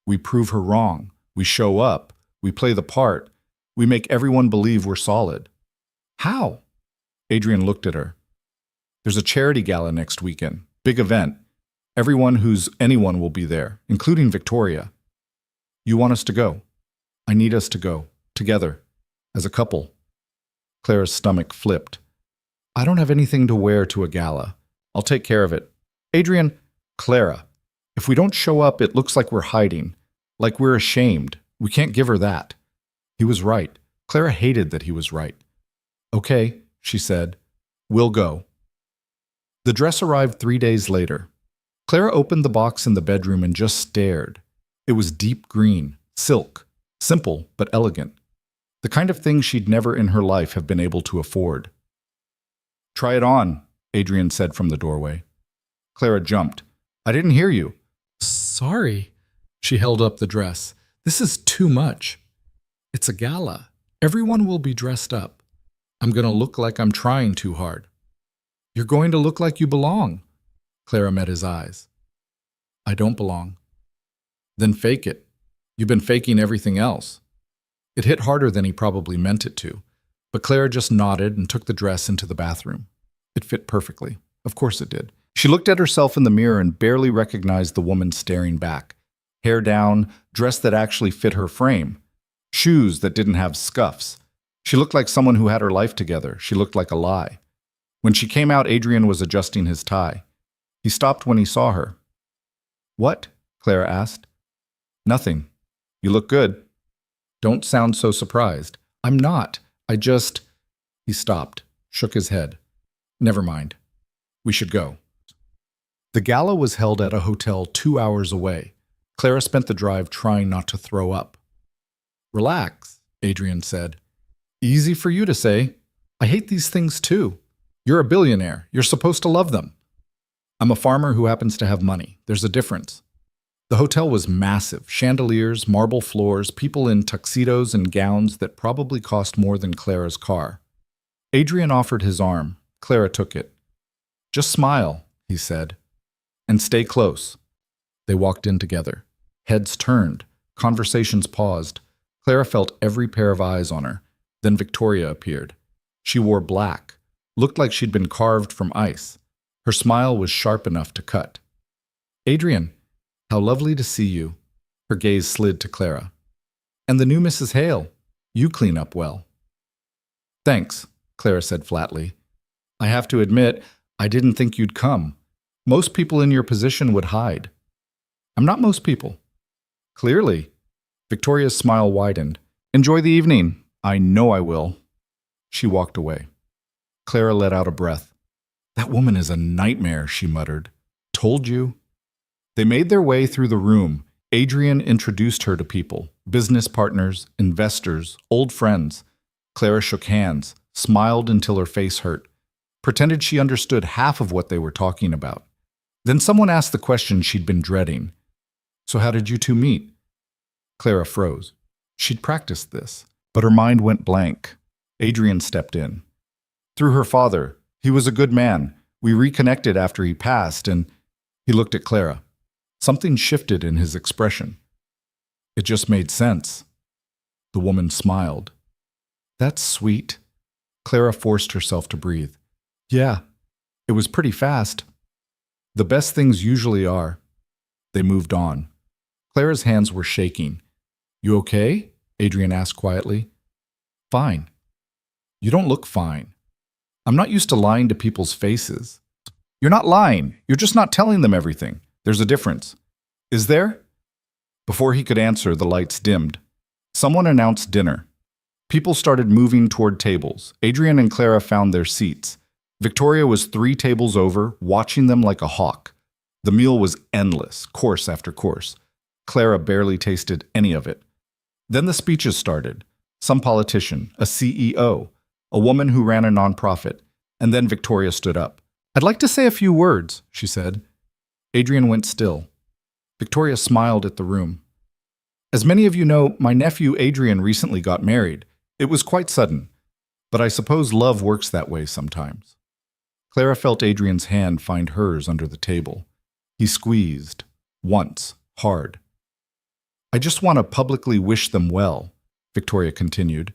We prove her wrong. We show up. We play the part. We make everyone believe we're solid. How? Adrian looked at her. There's a charity gala next weekend. Big event. Everyone who's anyone will be there, including Victoria. You want us to go? I need us to go. Together. As a couple. Clara's stomach flipped. I don't have anything to wear to a gala. I'll take care of it. Adrian, Clara, if we don't show up, it looks like we're hiding. Like we're ashamed. We can't give her that. He was right. Clara hated that he was right. Okay, she said. We'll go. The dress arrived 3 days later. Clara opened the box in the bedroom and just stared. It was deep green, silk, simple but elegant. The kind of thing she'd never in her life have been able to afford. Try it on, Adrian said from the doorway. Clara jumped. I didn't hear you. Sorry. She held up the dress. This is too much. It's a gala. Everyone will be dressed up. I'm going to look like I'm trying too hard. You're going to look like you belong. Clara met his eyes. I don't belong. Then fake it. You've been faking everything else. It hit harder than he probably meant it to, but Clara just nodded and took the dress into the bathroom. It fit perfectly. Of course it did. She looked at herself in the mirror and barely recognized the woman staring back. Hair down, dress that actually fit her frame. Shoes that didn't have scuffs. She looked like someone who had her life together. She looked like a lie. When she came out, Adrian was adjusting his tie. He stopped when he saw her. What? Clara asked. Nothing. You look good. Don't sound so surprised. I'm not. I just... He stopped, shook his head. Never mind. We should go. The gala was held at a hotel 2 hours away. Clara spent the drive trying not to throw up. Relax, Adrian said. Easy for you to say. I hate these things too. You're a billionaire. You're supposed to love them. I'm a farmer who happens to have money. There's a difference. The hotel was massive. Chandeliers, marble floors, people in tuxedos and gowns that probably cost more than Clara's car. Adrian offered his arm. Clara took it. Just smile, he said. And stay close. They walked in together. Heads turned. Conversations paused. Clara felt every pair of eyes on her. Then Victoria appeared. She wore black. Looked like she'd been carved from ice. Her smile was sharp enough to cut. Adrian, how lovely to see you. Her gaze slid to Clara. And the new Mrs. Hale. You clean up well. Thanks, Clara said flatly. I have to admit, I didn't think you'd come. Most people in your position would hide. I'm not most people. Clearly. Victoria's smile widened. Enjoy the evening. I know I will. She walked away. Clara let out a breath. That woman is a nightmare, she muttered. Told you. They made their way through the room. Adrian introduced her to people, business partners, investors, old friends. Clara shook hands, smiled until her face hurt, pretended she understood half of what they were talking about. Then someone asked the question she'd been dreading. So how did you two meet? Clara froze. She'd practiced this, but her mind went blank. Adrian stepped in. Through her father. He was a good man. We reconnected after he passed, and he looked at Clara. Something shifted in his expression. It just made sense. The woman smiled. That's sweet. Clara forced herself to breathe. Yeah, it was pretty fast. The best things usually are. They moved on. Clara's hands were shaking. You okay? Adrian asked quietly. Fine. You don't look fine. I'm not used to lying to people's faces. You're not lying. You're just not telling them everything. There's a difference. Is there? Before he could answer, the lights dimmed. Someone announced dinner. People started moving toward tables. Adrian and Clara found their seats. Victoria was 3 tables over, watching them like a hawk. The meal was endless, course after course. Clara barely tasted any of it. Then the speeches started. Some politician, a CEO, a woman who ran a nonprofit, and then Victoria stood up. I'd like to say a few words, she said. Adrian went still. Victoria smiled at the room. As many of you know, my nephew Adrian recently got married. It was quite sudden, but I suppose love works that way sometimes. Clara felt Adrian's hand find hers under the table. He squeezed, once, hard. I just want to publicly wish them well, Victoria continued.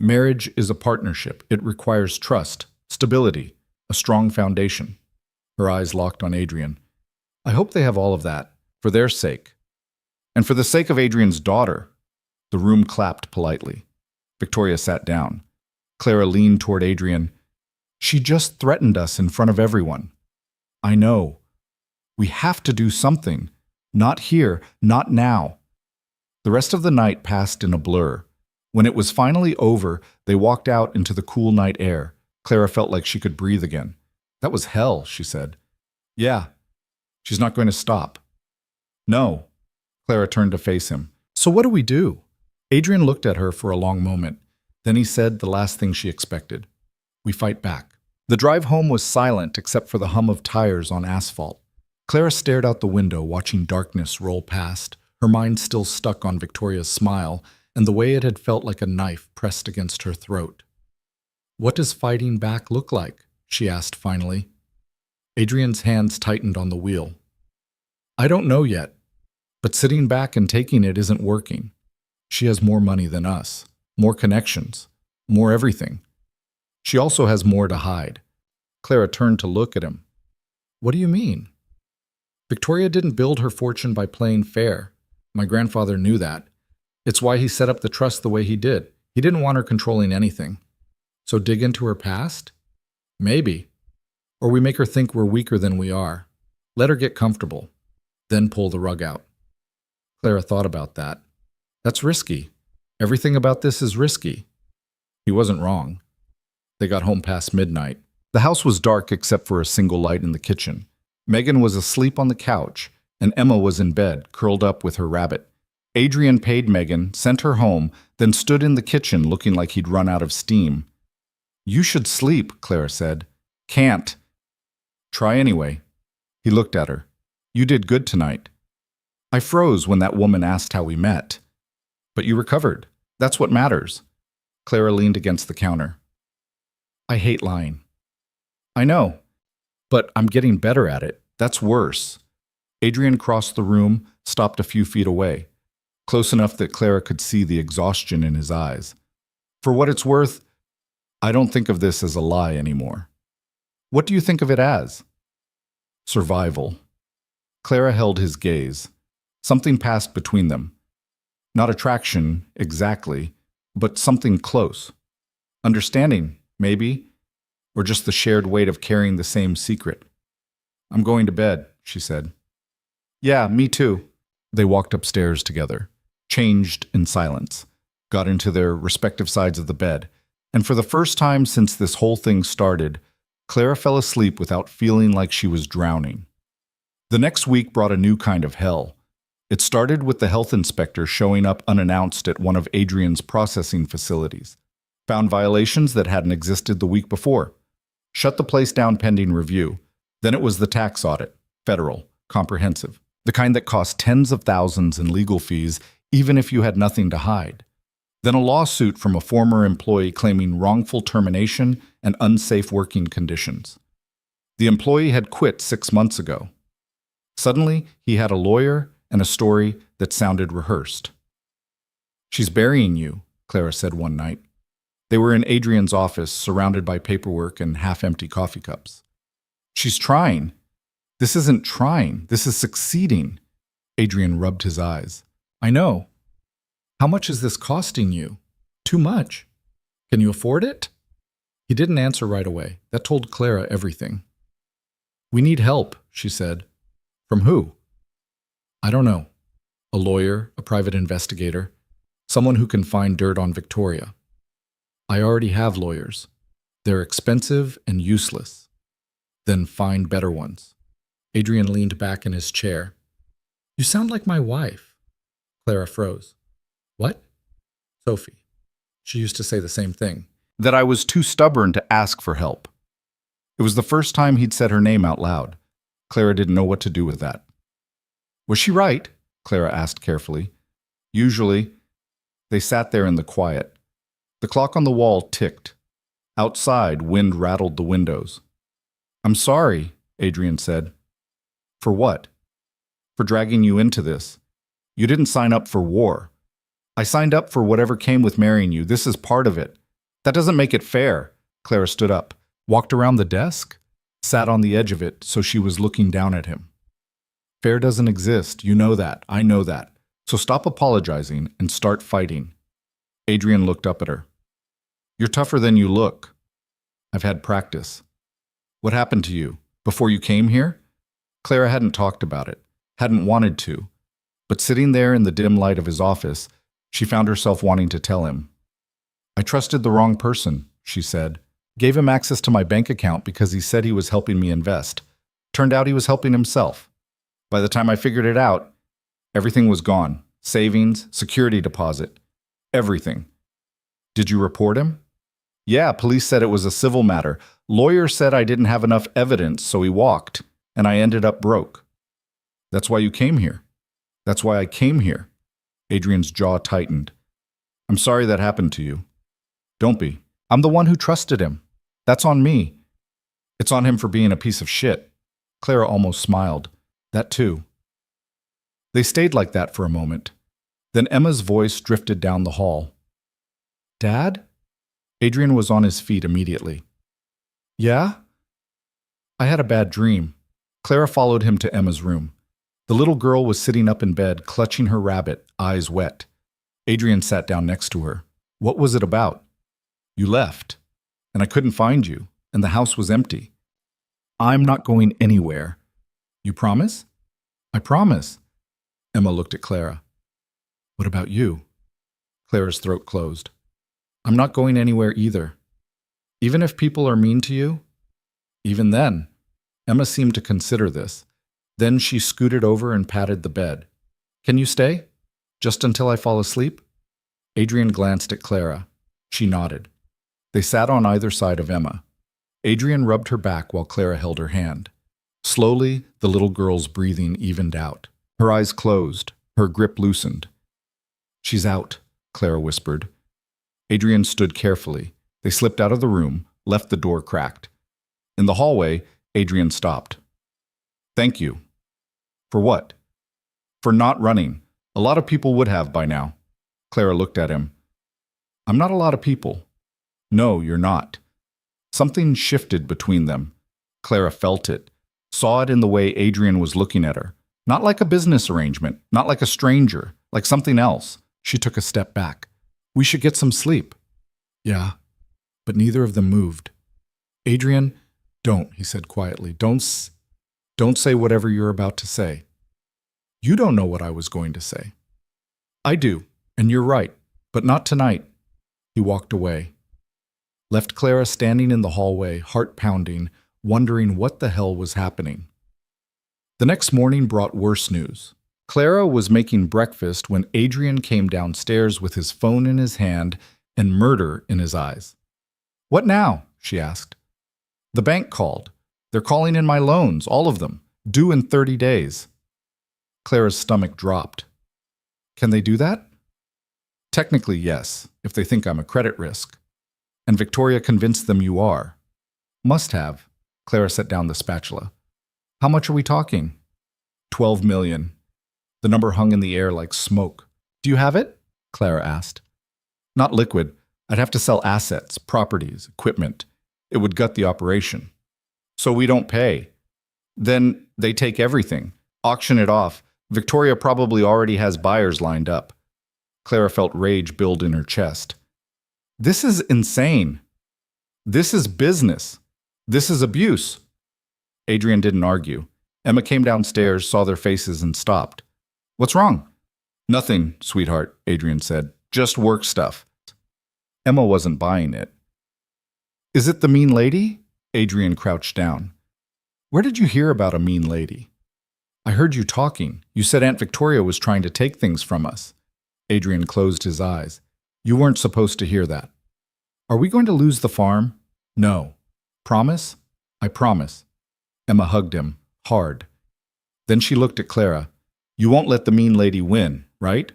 Marriage is a partnership. It requires trust, stability, a strong foundation. Her eyes locked on Adrian. I hope they have all of that, for their sake. And for the sake of Adrian's daughter. The room clapped politely. Victoria sat down. Clara leaned toward Adrian. She just threatened us in front of everyone. I know. We have to do something. Not here, not now. The rest of the night passed in a blur. When it was finally over, they walked out into the cool night air. Clara felt like she could breathe again. That was hell, she said. Yeah. She's not going to stop. No. Clara turned to face him. So what do we do? Adrian looked at her for a long moment. Then he said the last thing she expected. We fight back. The drive home was silent except for the hum of tires on asphalt. Clara stared out the window, watching darkness roll past, her mind still stuck on Victoria's smile and the way it had felt like a knife pressed against her throat. What does fighting back look like? She asked finally. Adrian's hands tightened on the wheel. I don't know yet, but sitting back and taking it isn't working. She has more money than us, more connections, more everything. She also has more to hide. Clara turned to look at him. What do you mean? Victoria didn't build her fortune by playing fair. My grandfather knew that. It's why he set up the trust the way he did. He didn't want her controlling anything. So dig into her past? Maybe. Or we make her think we're weaker than we are. Let her get comfortable. Then pull the rug out. Clara thought about that. That's risky. Everything about this is risky. He wasn't wrong. They got home past midnight. The house was dark except for a single light in the kitchen. Megan was asleep on the couch, and Emma was in bed, curled up with her rabbit. Adrian paid Megan, sent her home, then stood in the kitchen looking like he'd run out of steam. You should sleep, Clara said. Can't. Try anyway. He looked at her. You did good tonight. I froze when that woman asked how we met. But you recovered. That's what matters. Clara leaned against the counter. I hate lying. I know, but I'm getting better at it. That's worse. Adrian crossed the room, stopped a few feet away, close enough that Clara could see the exhaustion in his eyes. For what it's worth, I don't think of this as a lie anymore. What do you think of it as? Survival. Clara held his gaze. Something passed between them. Not attraction, exactly, but something close. Understanding, maybe, or just the shared weight of carrying the same secret. I'm going to bed, she said. Yeah, me too. They walked upstairs together, changed in silence, got into their respective sides of the bed, and for the first time since this whole thing started, Clara fell asleep without feeling like she was drowning. The next week brought a new kind of hell. It started with the health inspector showing up unannounced at one of Adrian's processing facilities, found violations that hadn't existed the week before, shut the place down pending review. Then it was the tax audit, federal, comprehensive, the kind that cost tens of thousands in legal fees even if you had nothing to hide. Then a lawsuit from a former employee claiming wrongful termination and unsafe working conditions. The employee had quit 6 months ago. Suddenly, he had a lawyer and a story that sounded rehearsed. She's burying you, Clara said one night. They were in Adrian's office, surrounded by paperwork and half-empty coffee cups. She's trying. This isn't trying. This is succeeding. Adrian rubbed his eyes. I know. How much is this costing you? Too much. Can you afford it? He didn't answer right away. That told Clara everything. We need help, she said. From who? I don't know. A lawyer, a private investigator, someone who can find dirt on Victoria. I already have lawyers. They're expensive and useless. Then find better ones. Adrian leaned back in his chair. You sound like my wife. Clara froze. What? Sophie. She used to say the same thing. That I was too stubborn to ask for help. It was the first time he'd said her name out loud. Clara didn't know what to do with that. Was she right? Clara asked carefully. Usually. They sat there in the quiet. The clock on the wall ticked. Outside, wind rattled the windows. I'm sorry, Adrian said. For what? For dragging you into this. You didn't sign up for war. I signed up for whatever came with marrying you. This is part of it. That doesn't make it fair. Clara stood up, walked around the desk, sat on the edge of it so she was looking down at him. Fair doesn't exist. You know that. I know that. So stop apologizing and start fighting. Adrian looked up at her. You're tougher than you look. I've had practice. What happened to you? Before you came here? Clara hadn't talked about it, hadn't wanted to. But sitting there in the dim light of his office, she found herself wanting to tell him. I trusted the wrong person, she said. Gave him access to my bank account because he said he was helping me invest. Turned out he was helping himself. By the time I figured it out, everything was gone. Savings, security deposit, everything. Did you report him? Yeah, police said it was a civil matter. Lawyer said I didn't have enough evidence, so he walked, and I ended up broke. That's why you came here. That's why I came here. Adrian's jaw tightened. I'm sorry that happened to you. Don't be. I'm the one who trusted him. That's on me. It's on him for being a piece of shit. Clara almost smiled. That too. They stayed like that for a moment. Then Emma's voice drifted down the hall. Dad? Adrian was on his feet immediately. Yeah? I had a bad dream. Clara followed him to Emma's room. The little girl was sitting up in bed, clutching her rabbit, eyes wet. Adrian sat down next to her. What was it about? You left, and I couldn't find you, and the house was empty. I'm not going anywhere. You promise? I promise. Emma looked at Clara. What about you? Clara's throat closed. I'm not going anywhere either. Even if people are mean to you? Even then. Emma seemed to consider this. Then she scooted over and patted the bed. Can you stay? Just until I fall asleep? Adrian glanced at Clara. She nodded. They sat on either side of Emma. Adrian rubbed her back while Clara held her hand. Slowly, the little girl's breathing evened out. Her eyes closed, her grip loosened. She's out, Clara whispered. Adrian stood carefully. They slipped out of the room, left the door cracked. In the hallway, Adrian stopped. Thank you. For what? For not running. A lot of people would have by now. Clara looked at him. I'm not a lot of people. No, you're not. Something shifted between them. Clara felt it, saw it in the way Adrian was looking at her. Not like a business arrangement, not like a stranger, like something else. She took a step back. We should get some sleep. Yeah, but neither of them moved. Adrian, don't, he said quietly. Don't say whatever you're about to say. You don't know what I was going to say. I do, and you're right, but not tonight. He walked away. Left Clara standing in the hallway, heart pounding, wondering what the hell was happening. The next morning brought worse news. Clara was making breakfast when Adrian came downstairs with his phone in his hand and murder in his eyes. What now? She asked. The bank called. They're calling in my loans, all of them, due in 30 days. Clara's stomach dropped. Can they do that? Technically, yes, if they think I'm a credit risk. And Victoria convinced them you are. Must have. Clara set down the spatula. How much are we talking? 12 million. The number hung in the air like smoke. Do you have it? Clara asked. Not liquid. I'd have to sell assets, properties, equipment. It would gut the operation. So we don't pay. Then they take everything, auction it off. Victoria probably already has buyers lined up. Clara felt rage build in her chest. This is insane. This is business. This is abuse. Adrian didn't argue. Emma came downstairs, saw their faces, and stopped. What's wrong? Nothing, sweetheart, Adrian said. Just work stuff. Emma wasn't buying it. Is it the mean lady? Adrian crouched down. Where did you hear about a mean lady? I heard you talking. You said Aunt Victoria was trying to take things from us. Adrian closed his eyes. You weren't supposed to hear that. Are we going to lose the farm? No. Promise? I promise. Emma hugged him, hard. Then she looked at Clara. You won't let the mean lady win, right?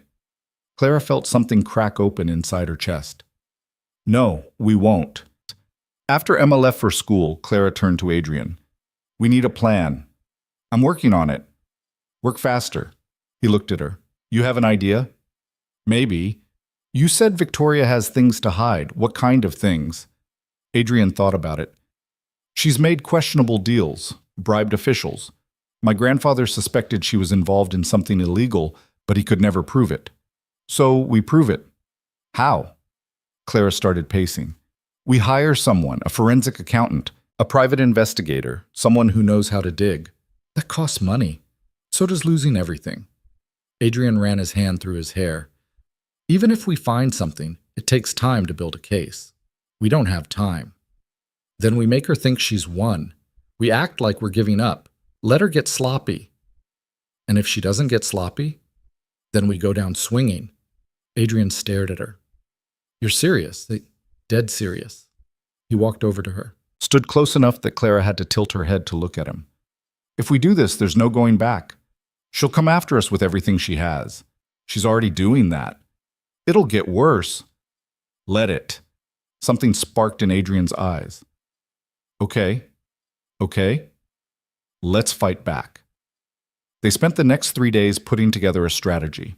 Clara felt something crack open inside her chest. No, we won't. After Emma left for school, Clara turned to Adrian. We need a plan. I'm working on it. Work faster. He looked at her. You have an idea? Maybe. You said Victoria has things to hide. What kind of things? Adrian thought about it. She's made questionable deals, bribed officials. My grandfather suspected she was involved in something illegal, but he could never prove it. So we prove it. How? Clara started pacing. We hire someone, a forensic accountant, a private investigator, someone who knows how to dig. That costs money. So does losing everything. Adrian ran his hand through his hair. Even if we find something, it takes time to build a case. We don't have time. Then we make her think she's won. We act like we're giving up. Let her get sloppy. And if she doesn't get sloppy, then we go down swinging. Adrian stared at her. You're serious? Dead serious. He walked over to her, stood close enough that Clara had to tilt her head to look at him. If we do this, there's no going back. She'll come after us with everything she has. She's already doing that. It'll get worse. Let it. Something sparked in Adrian's eyes. Okay. Let's fight back. They spent the next 3 days putting together a strategy.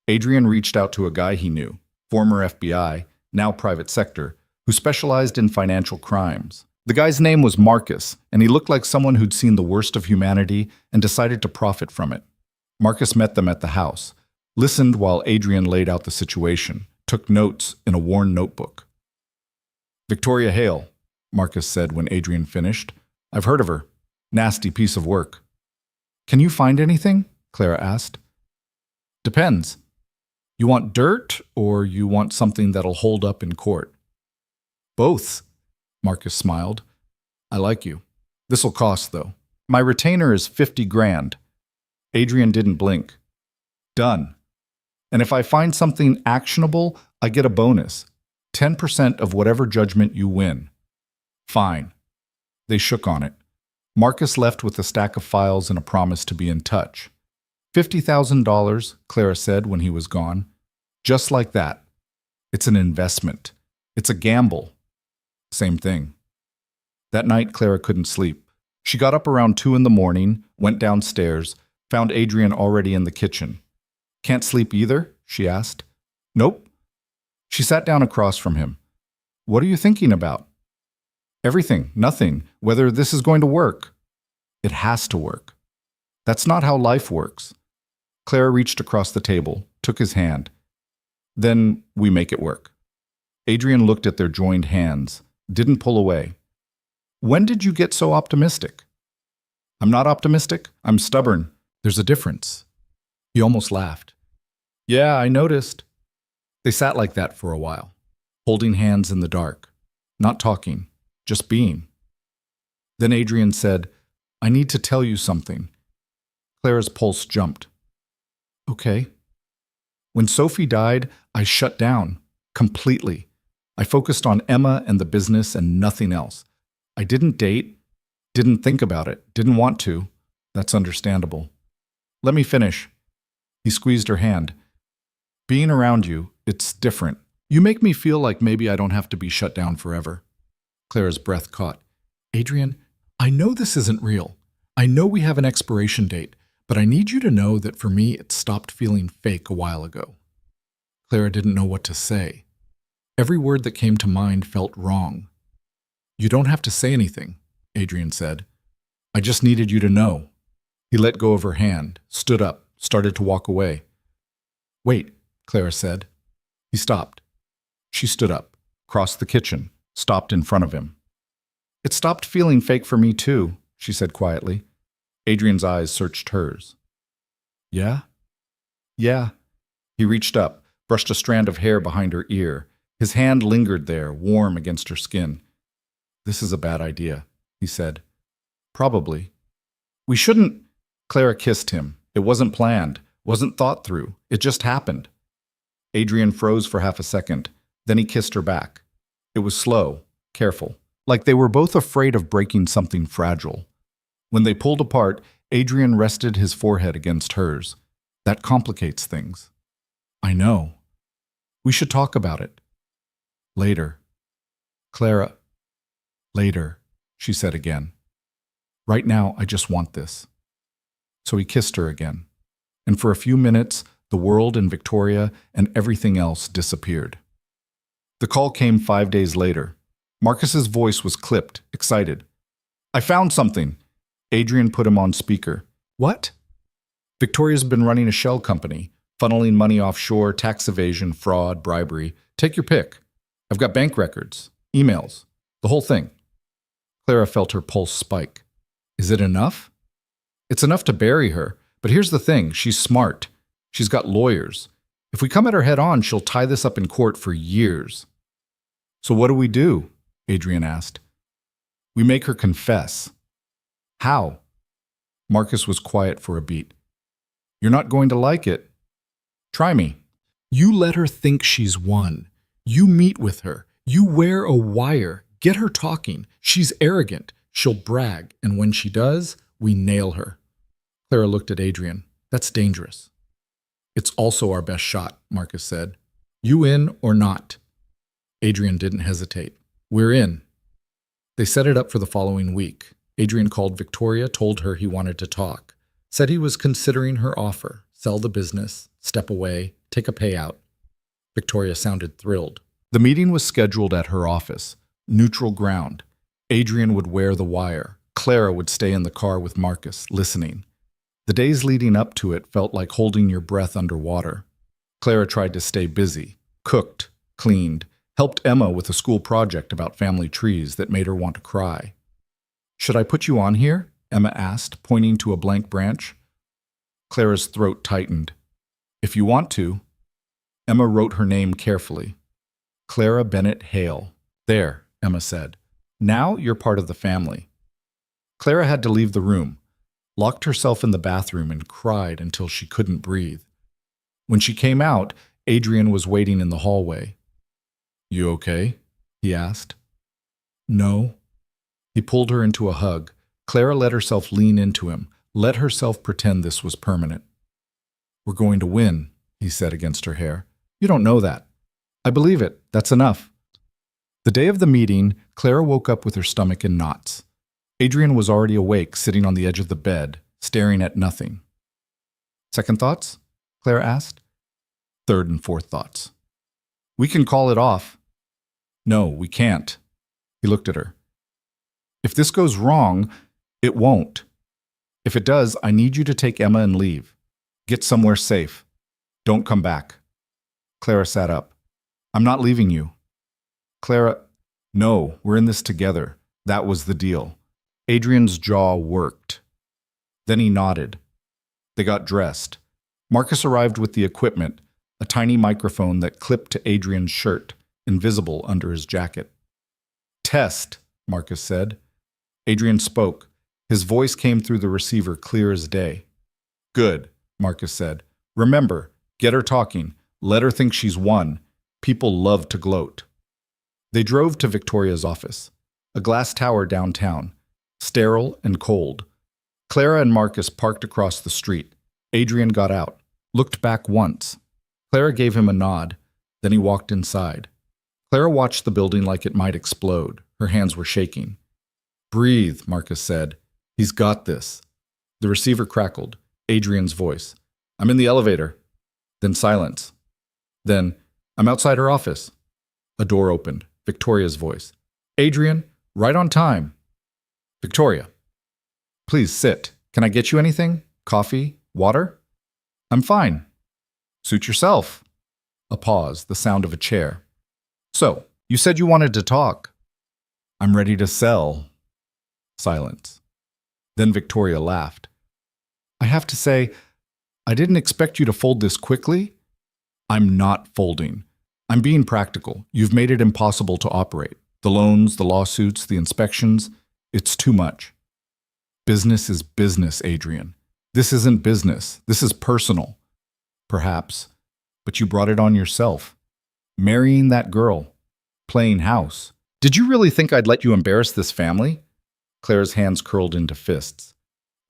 Adrian reached out to a guy he knew, former FBI, now private sector, who specialized in financial crimes. The guy's name was Marcus, and he looked like someone who'd seen the worst of humanity and decided to profit from it. Marcus met them at the house, listened while Adrian laid out the situation, took notes in a worn notebook. Victoria Hale, Marcus said when Adrian finished. I've heard of her. Nasty piece of work. Can you find anything? Clara asked. Depends. You want dirt, or you want something that'll hold up in court? Both, Marcus smiled. I like you. This'll cost, though. My retainer is 50 grand. Adrian didn't blink. Done. And if I find something actionable, I get a bonus. 10% of whatever judgment you win. Fine. They shook on it. Marcus left with a stack of files and a promise to be in touch. $50,000, Clara said when he was gone. Just like that. It's an investment. It's a gamble. Same thing. That night, Clara couldn't sleep. She got up around 2 in the morning, went downstairs, found Adrian already in the kitchen. Can't sleep either? She asked. Nope. She sat down across from him. What are you thinking about? Everything, nothing, whether this is going to work. It has to work. That's not how life works. Clara reached across the table, took his hand. Then we make it work. Adrian looked at their joined hands, didn't pull away. When did you get so optimistic? I'm not optimistic. I'm stubborn. There's a difference. He almost laughed. Yeah, I noticed. They sat like that for a while, holding hands in the dark, not talking, just being. Then Adrian said, I need to tell you something. Clara's pulse jumped. Okay. When Sophie died, I shut down, completely. I focused on Emma and the business and nothing else. I didn't date, didn't think about it, didn't want to. That's understandable. Let me finish. He squeezed her hand. Being around you, it's different. You make me feel like maybe I don't have to be shut down forever. Clara's breath caught. Adrian, I know this isn't real. I know we have an expiration date, but I need you to know that for me it stopped feeling fake a while ago. Clara didn't know what to say. Every word that came to mind felt wrong. You don't have to say anything, Adrian said. I just needed you to know. He let go of her hand, stood up, started to walk away. Wait, Clara said. He stopped. She stood up, crossed the kitchen, stopped in front of him. It stopped feeling fake for me too, she said quietly. Adrian's eyes searched hers. Yeah? Yeah. He reached up, brushed a strand of hair behind her ear. His hand lingered there, warm against her skin. This is a bad idea, he said. Probably. We shouldn't. Clara kissed him. It wasn't planned, wasn't thought through. It just happened. Adrian froze for half a second. Then he kissed her back. It was slow, careful, like they were both afraid of breaking something fragile. When they pulled apart, Adrian rested his forehead against hers. That complicates things. I know. We should talk about it. Later. Clara. Later, she said again. Right now, I just want this. So he kissed her again. And for a few minutes, the world and Victoria and everything else disappeared. The call came 5 days later. Marcus's voice was clipped, excited. I found something. Adrian put him on speaker. What? Victoria's been running a shell company, funneling money offshore, tax evasion, fraud, bribery. Take your pick. I've got bank records, emails, the whole thing. Clara felt her pulse spike. Is it enough? It's enough to bury her, but here's the thing, she's smart. She's got lawyers. If we come at her head on, she'll tie this up in court for years. So what do we do? Adrian asked. We make her confess. How? Marcus was quiet for a beat. You're not going to like it. Try me. You let her think she's won. You meet with her. You wear a wire. Get her talking. She's arrogant. She'll brag. And when she does, we nail her. Clara looked at Adrian. That's dangerous. It's also our best shot, Marcus said. You in or not? Adrian didn't hesitate. We're in. They set it up for the following week. Adrian called Victoria, told her he wanted to talk. Said he was considering her offer. Sell the business, step away, take a payout. Victoria sounded thrilled. The meeting was scheduled at her office. Neutral ground. Adrian would wear the wire. Clara would stay in the car with Marcus, listening. The days leading up to it felt like holding your breath underwater. Clara tried to stay busy, cooked, cleaned, helped Emma with a school project about family trees that made her want to cry. Should I put you on here? Emma asked, pointing to a blank branch. Clara's throat tightened. If you want to. Emma wrote her name carefully. Clara Bennett Hale. There, Emma said. Now you're part of the family. Clara had to leave the room, locked herself in the bathroom and cried until she couldn't breathe. When she came out, Adrian was waiting in the hallway. You okay? He asked. No. He pulled her into a hug. Clara let herself lean into him, let herself pretend this was permanent. We're going to win, he said against her hair. You don't know that. I believe it. That's enough. The day of the meeting, Clara woke up with her stomach in knots. Adrian was already awake, sitting on the edge of the bed, staring at nothing. Second thoughts? Clara asked. Third and fourth thoughts. We can call it off. No, we can't. He looked at her. If this goes wrong, it won't. If it does, I need you to take Emma and leave. Get somewhere safe. Don't come back. Clara sat up. I'm not leaving you. Clara, no, we're in this together. That was the deal. Adrian's jaw worked. Then he nodded. They got dressed. Marcus arrived with the equipment, a tiny microphone that clipped to Adrian's shirt, invisible under his jacket. Test, Marcus said. Adrian spoke. His voice came through the receiver clear as day. Good, Marcus said. Remember, get her talking. Let her think she's won. People love to gloat. They drove to Victoria's office, a glass tower downtown, sterile and cold. Clara and Marcus parked across the street. Adrian got out, looked back once. Clara gave him a nod, then he walked inside. Clara watched the building like it might explode. Her hands were shaking. Breathe, Marcus said. He's got this. The receiver crackled. Adrian's voice. I'm in the elevator. Then silence. Then, I'm outside her office. A door opened. Victoria's voice. Adrian, right on time. Victoria. Please sit. Can I get you anything? Coffee? Water? I'm fine. Suit yourself. A pause, the sound of a chair. So, you said you wanted to talk. I'm ready to sell. Silence. Then Victoria laughed. I have to say, I didn't expect you to fold this quickly. I'm not folding. I'm being practical. You've made it impossible to operate. The loans, the lawsuits, the inspections, it's too much. Business is business, Adrian. This isn't business. This is personal. Perhaps. But you brought it on yourself. Marrying that girl. Playing house. Did you really think I'd let you embarrass this family? Clara's hands curled into fists.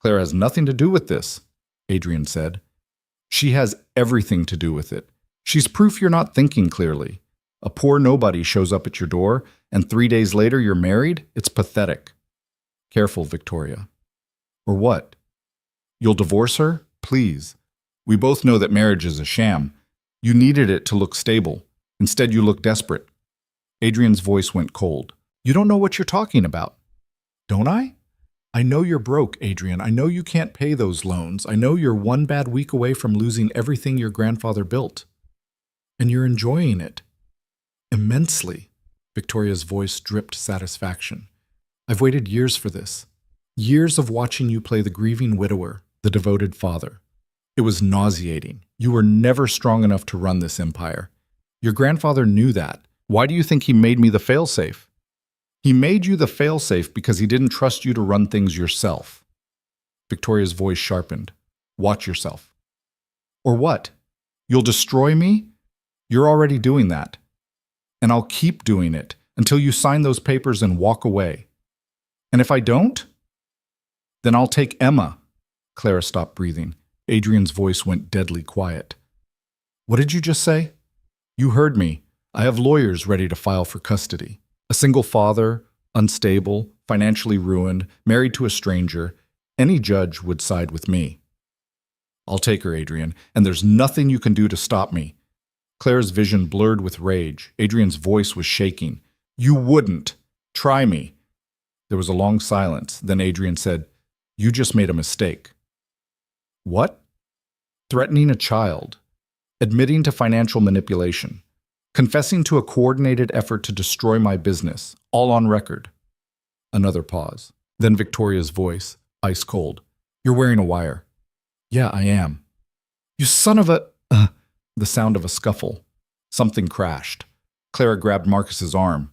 Clara has nothing to do with this, Adrian said. She has everything to do with it. She's proof you're not thinking clearly. A poor nobody shows up at your door, and 3 days later you're married? It's pathetic. Careful, Victoria. Or what? You'll divorce her? Please. We both know that marriage is a sham. You needed it to look stable. Instead, you look desperate. Adrian's voice went cold. You don't know what you're talking about. Don't I? I know you're broke, Adrian. I know you can't pay those loans. I know you're one bad week away from losing everything your grandfather built. And you're enjoying it. Immensely. Victoria's voice dripped satisfaction. I've waited years for this. Years of watching you play the grieving widower, the devoted father. It was nauseating. You were never strong enough to run this empire. Your grandfather knew that. Why do you think he made me the failsafe? He made you the failsafe because he didn't trust you to run things yourself. Victoria's voice sharpened. Watch yourself. Or what? You'll destroy me? You're already doing that. And I'll keep doing it until you sign those papers and walk away. And if I don't? Then I'll take Emma. Clara stopped breathing. Adrian's voice went deadly quiet. What did you just say? You heard me. I have lawyers ready to file for custody. A single father, unstable, financially ruined, married to a stranger. Any judge would side with me. I'll take her, Adrian, and there's nothing you can do to stop me. Clara's vision blurred with rage. Adrian's voice was shaking. You wouldn't. Try me. There was a long silence. Then Adrian said, You just made a mistake. What? Threatening a child. Admitting to financial manipulation. Confessing to a coordinated effort to destroy my business. All on record. Another pause. Then Victoria's voice, ice cold. You're wearing a wire. Yeah, I am. You son of a... The sound of a scuffle. Something crashed. Clara grabbed Marcus's arm.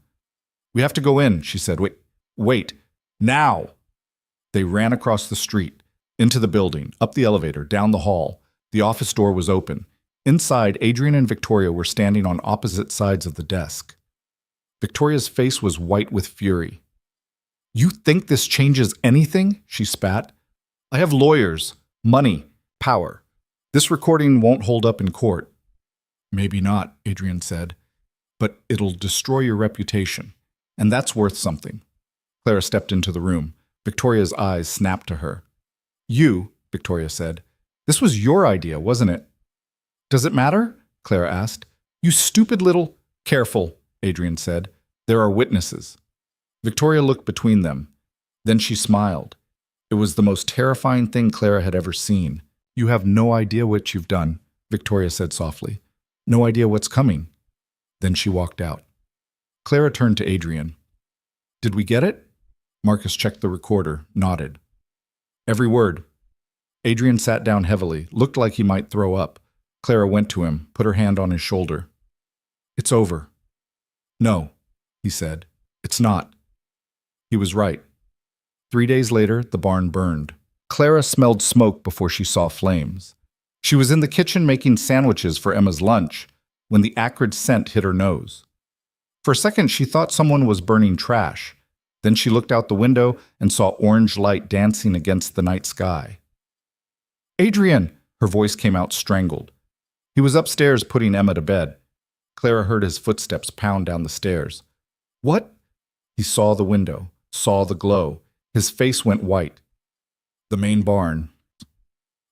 We have to go in, she said. Wait. Now! They ran across the street, into the building, up the elevator, down the hall. The office door was open. Inside, Adrian and Victoria were standing on opposite sides of the desk. Victoria's face was white with fury. You think this changes anything? She spat. I have lawyers, money, power. This recording won't hold up in court. Maybe not, Adrian said, but it'll destroy your reputation, and that's worth something. Clara stepped into the room. Victoria's eyes snapped to her. You, Victoria said. This was your idea, wasn't it? Does it matter? Clara asked. You stupid little... Careful, Adrian said. There are witnesses. Victoria looked between them. Then she smiled. It was the most terrifying thing Clara had ever seen. You have no idea what you've done, Victoria said softly. No idea what's coming. Then she walked out. Clara turned to Adrian. Did we get it? Marcus checked the recorder, nodded. Every word. Adrian sat down heavily, looked like he might throw up. Clara went to him, put her hand on his shoulder. It's over. No, he said. It's not. He was right. 3 days later, the barn burned. Clara smelled smoke before she saw flames. She was in the kitchen making sandwiches for Emma's lunch when the acrid scent hit her nose. For a second, she thought someone was burning trash. Then she looked out the window and saw orange light dancing against the night sky. Adrian! Her voice came out strangled. He was upstairs putting Emma to bed. Clara heard his footsteps pound down the stairs. What? He saw the window, saw the glow. His face went white. The main barn.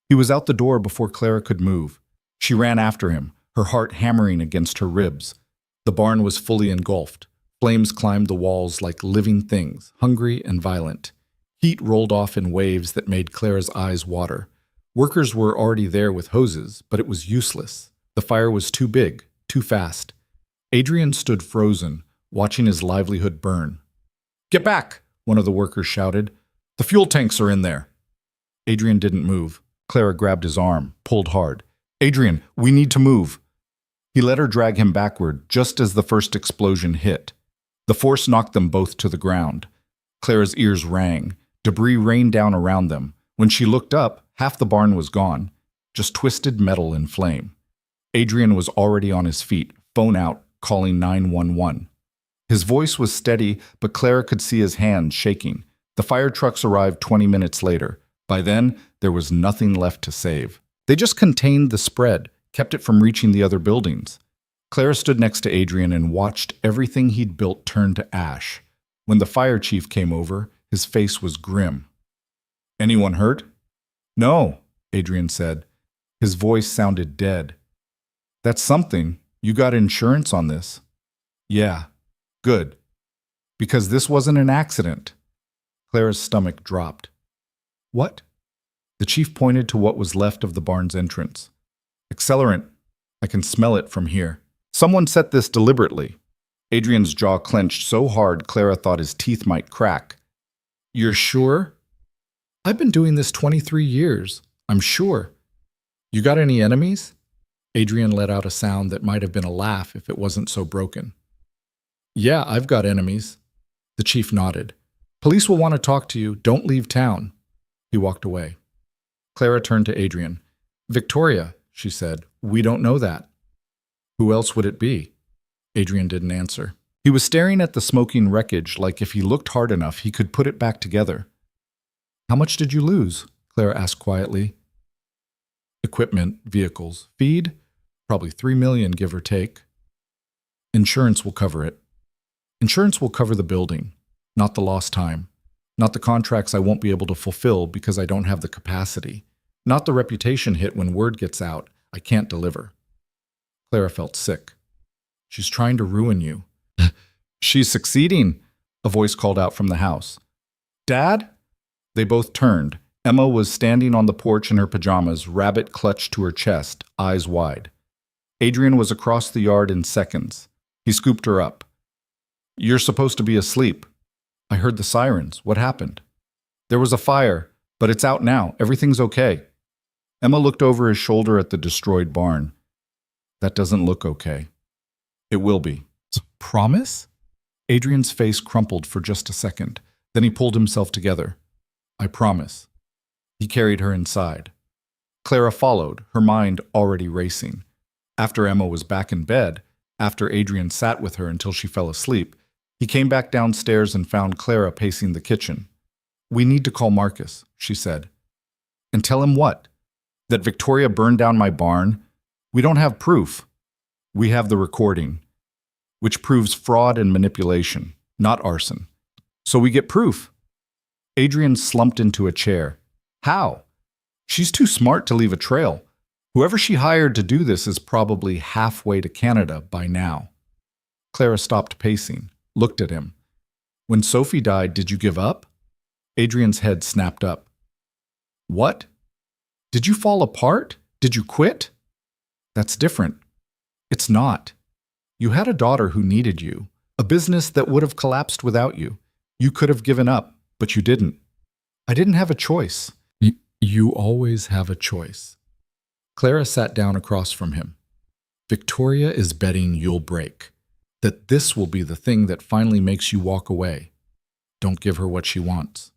He was out the door before Clara could move. She ran after him, her heart hammering against her ribs. The barn was fully engulfed. Flames climbed the walls like living things, hungry and violent. Heat rolled off in waves that made Clara's eyes water. Workers were already there with hoses, but it was useless. The fire was too big, too fast. Adrian stood frozen, watching his livelihood burn. "Get back!" one of the workers shouted. "The fuel tanks are in there." Adrian didn't move. Clara grabbed his arm, pulled hard. "Adrian, we need to move." He let her drag him backward just as the first explosion hit. The force knocked them both to the ground. Clara's ears rang. Debris rained down around them. When she looked up, half the barn was gone, just twisted metal in flame. Adrian was already on his feet, phone out, calling 911. His voice was steady, but Clara could see his hands shaking. The fire trucks arrived 20 minutes later. By then, there was nothing left to save. They just contained the spread, kept it from reaching the other buildings. Clara stood next to Adrian and watched everything he'd built turn to ash. When the fire chief came over, his face was grim. "Anyone hurt?" "No," Adrian said. His voice sounded dead. "That's something. You got insurance on this?" "Yeah." "Good. Because this wasn't an accident." Clara's stomach dropped. "What?" The chief pointed to what was left of the barn's entrance. "Accelerant. I can smell it from here. Someone set this deliberately." Adrian's jaw clenched so hard Clara thought his teeth might crack. "You're sure?" "I've been doing this 23 years. I'm sure." "You got any enemies?" Adrian let out a sound that might have been a laugh if it wasn't so broken. "Yeah, I've got enemies." The chief nodded. "Police will want to talk to you. Don't leave town." He walked away. Clara turned to Adrian. "Victoria," she said, "we don't know that." "Who else would it be?" Adrian didn't answer. He was staring at the smoking wreckage like if he looked hard enough he could put it back together. "How much did you lose?" Clara asked quietly. "Equipment, vehicles, feed? Probably 3 million, give or take." "Insurance will cover it." "Insurance will cover the building, not the lost time. Not the contracts I won't be able to fulfill because I don't have the capacity. Not the reputation hit when word gets out I can't deliver." Clara felt sick. "She's trying to ruin you." "She's succeeding," a voice called out from the house. "Dad?" They both turned. Emma was standing on the porch in her pajamas, rabbit clutched to her chest, eyes wide. Adrian was across the yard in seconds. He scooped her up. "You're supposed to be asleep." "I heard the sirens. What happened?" "There was a fire, but it's out now. Everything's okay." Emma looked over his shoulder at the destroyed barn. "That doesn't look okay." "It will be." "Promise?" Adrian's face crumpled for just a second. Then he pulled himself together. "I promise." He carried her inside. Clara followed, her mind already racing. After Emma was back in bed, after Adrian sat with her until she fell asleep, he came back downstairs and found Clara pacing the kitchen. "We need to call Marcus," she said. "And tell him what? That Victoria burned down my barn? We don't have proof. We have the recording, which proves fraud and manipulation, not arson. So we get proof." Adrian slumped into a chair. "How? She's too smart to leave a trail. Whoever she hired to do this is probably halfway to Canada by now." Clara stopped pacing, looked at him. "When Sophie died, did you give up?" Adrian's head snapped up. "What? Did you fall apart? Did you quit?" "That's different." "It's not. You had a daughter who needed you, a business that would have collapsed without you. You could have given up, but you didn't." "I didn't have a choice." You always have a choice." Clara sat down across from him. "Victoria is betting you'll break, that this will be the thing that finally makes you walk away. Don't give her what she wants."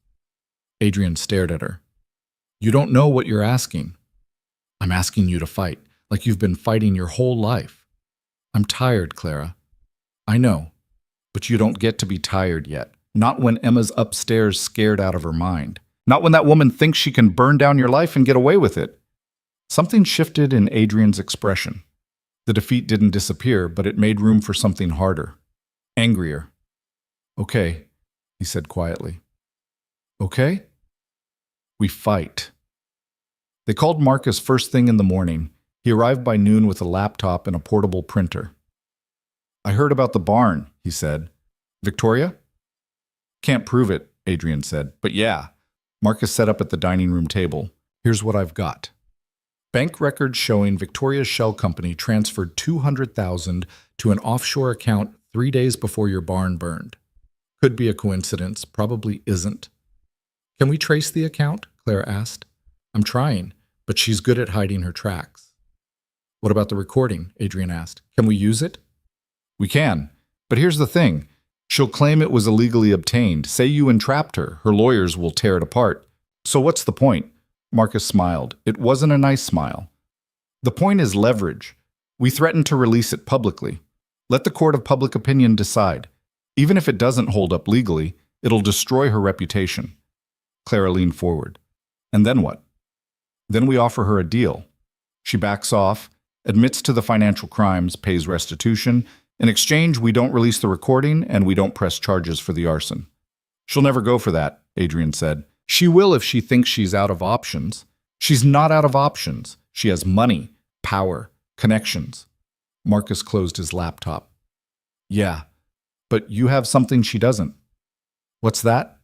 Adrian stared at her. "You don't know what you're asking." "I'm asking you to fight, like you've been fighting your whole life." "I'm tired, Clara." "I know, but you don't get to be tired yet. Not when Emma's upstairs scared out of her mind. Not when that woman thinks she can burn down your life and get away with it." Something shifted in Adrian's expression. The defeat didn't disappear, but it made room for something harder. Angrier. "Okay," he said quietly. "Okay? We fight." They called Marcus first thing in the morning. He arrived by noon with a laptop and a portable printer. "I heard about the barn," he said. "Victoria?" "Can't prove it. Adrian said. But yeah. Marcus sat up at the dining room table. Here's what I've got. Bank records showing Victoria's Shell Company transferred $200,000 to an offshore account 3 days before your barn burned. Could be a coincidence, probably isn't. Can we trace the account? Clara asked. I'm trying, but she's good at hiding her tracks. What about the recording? Adrian asked. Can we use it? We can, but here's the thing. She'll claim it was illegally obtained. Say you entrapped her. Her lawyers will tear it apart. So what's the point? Marcus smiled. It wasn't a nice smile. The point is leverage. We threatened to release it publicly. Let the court of public opinion decide. Even if it doesn't hold up legally, it'll destroy her reputation. Clara leaned forward. And then what? Then we offer her a deal. She backs off, admits to the financial crimes, pays restitution. In exchange, we don't release the recording and we don't press charges for the arson. She'll never go for that, Adrian said. She will if she thinks she's out of options. She's not out of options. She has money, power, connections. Marcus closed his laptop. Yeah, but you have something she doesn't. What's that?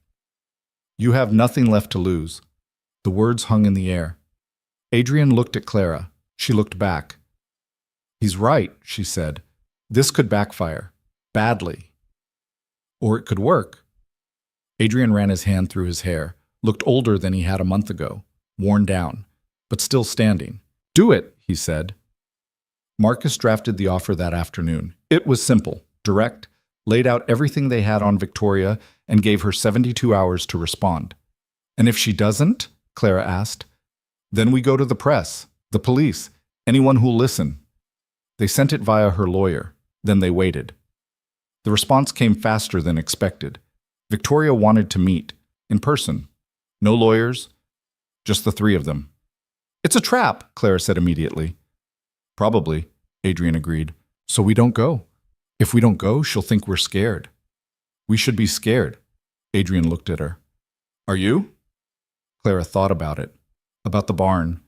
You have nothing left to lose. The words hung in the air. Adrian looked at Clara. She looked back. He's right, she said. This could backfire. Badly. Or it could work. Adrian ran his hand through his hair, looked older than he had a month ago, worn down, but still standing. Do it, he said. Marcus drafted the offer that afternoon. It was simple, direct, laid out everything they had on Victoria, and gave her 72 hours to respond. And if she doesn't, Clara asked, then we go to the press, the police, anyone who'll listen. They sent it via her lawyer. Then they waited. The response came faster than expected. Victoria wanted to meet, in person. No lawyers, just the three of them. It's a trap, Clara said immediately. Probably, Adrian agreed. So we don't go. If we don't go, she'll think we're scared. We should be scared. Adrian looked at her. Are you? Clara thought about it. About the barn.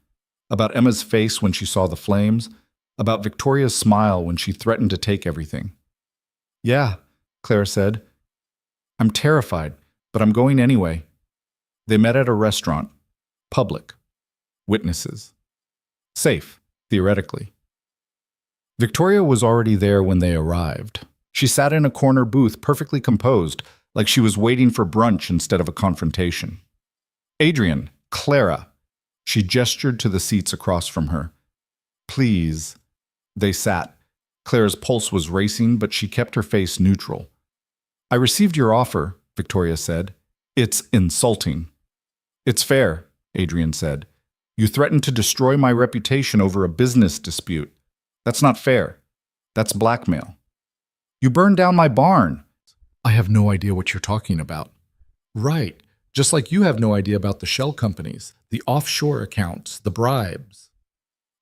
About Emma's face when she saw the flames. About Victoria's smile when she threatened to take everything. Yeah, Clara said. I'm terrified, but I'm going anyway. They met at a restaurant. Public. Witnesses. Safe, theoretically. Victoria was already there when they arrived. She sat in a corner booth perfectly composed, like she was waiting for brunch instead of a confrontation. Adrian, Clara. She gestured to the seats across from her. Please. They sat. Clara's pulse was racing, but she kept her face neutral. I received your offer, Victoria said. It's insulting. It's fair, Adrian said. You threatened to destroy my reputation over a business dispute. That's not fair. That's blackmail. You burned down my barn. I have no idea what you're talking about. Right. Just like you have no idea about the shell companies, the offshore accounts, the bribes.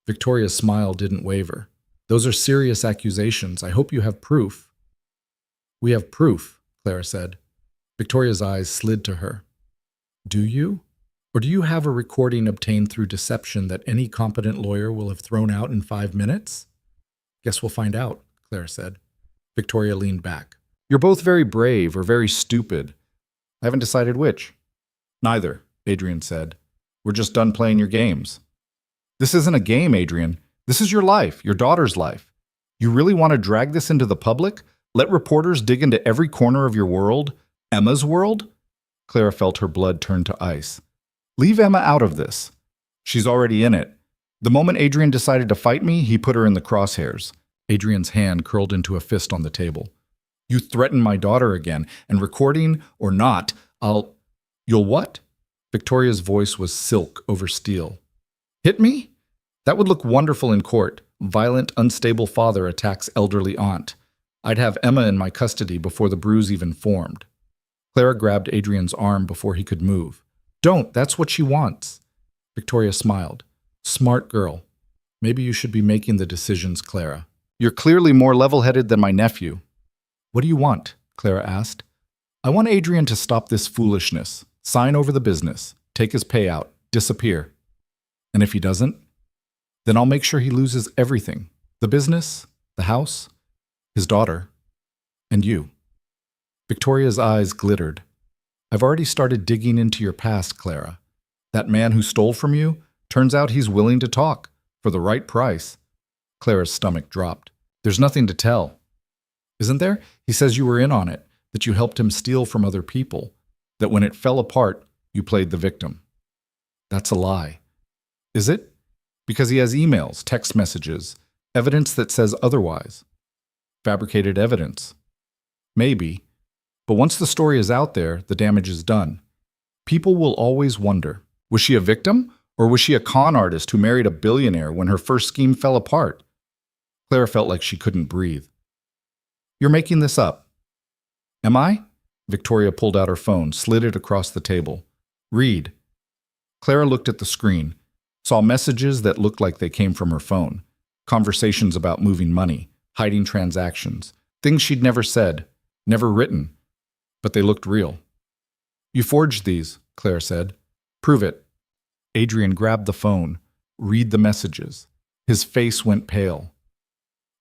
Victoria's smile didn't waver. Those are serious accusations. I hope you have proof. We have proof, Clara said. Victoria's eyes slid to her. Do you? Or do you have a recording obtained through deception that any competent lawyer will have thrown out in 5 minutes? Guess we'll find out, Clara said. Victoria leaned back. You're both very brave or very stupid. I haven't decided which. Neither, Adrian said. We're just done playing your games. This isn't a game, Adrian. This is your life, your daughter's life. You really want to drag this into the public? Let reporters dig into every corner of your world? Emma's world? Clara felt her blood turn to ice. Leave Emma out of this. She's already in it. The moment Adrian decided to fight me, he put her in the crosshairs. Adrian's hand curled into a fist on the table. You threaten my daughter again, and recording or not, You'll what? Victoria's voice was silk over steel. Hit me? That would look wonderful in court. Violent, unstable father attacks elderly aunt. I'd have Emma in my custody before the bruise even formed. Clara grabbed Adrian's arm before he could move. Don't, that's what she wants. Victoria smiled. Smart girl. Maybe you should be making the decisions, Clara. You're clearly more level-headed than my nephew. What do you want? Clara asked. I want Adrian to stop this foolishness, sign over the business, take his payout, disappear. And if he doesn't, then I'll make sure he loses everything. The business, the house, his daughter, and you. Victoria's eyes glittered. I've already started digging into your past, Clara. That man who stole from you, turns out he's willing to talk, for the right price. Clara's stomach dropped. There's nothing to tell. Isn't there? He says you were in on it, that you helped him steal from other people, that when it fell apart, you played the victim. That's a lie. Is it? Because he has emails, text messages, evidence that says otherwise. Fabricated evidence. Maybe. But once the story is out there, the damage is done. People will always wonder, was she a victim? Or was she a con artist who married a billionaire when her first scheme fell apart? Clara felt like she couldn't breathe. You're making this up. Am I? Victoria pulled out her phone, slid it across the table. Read. Clara looked at the screen, saw messages that looked like they came from her phone, conversations about moving money, hiding transactions, things she'd never said, never written, but they looked real. You forged these, Clara said. Prove it. Adrian grabbed the phone. Read the messages. His face went pale.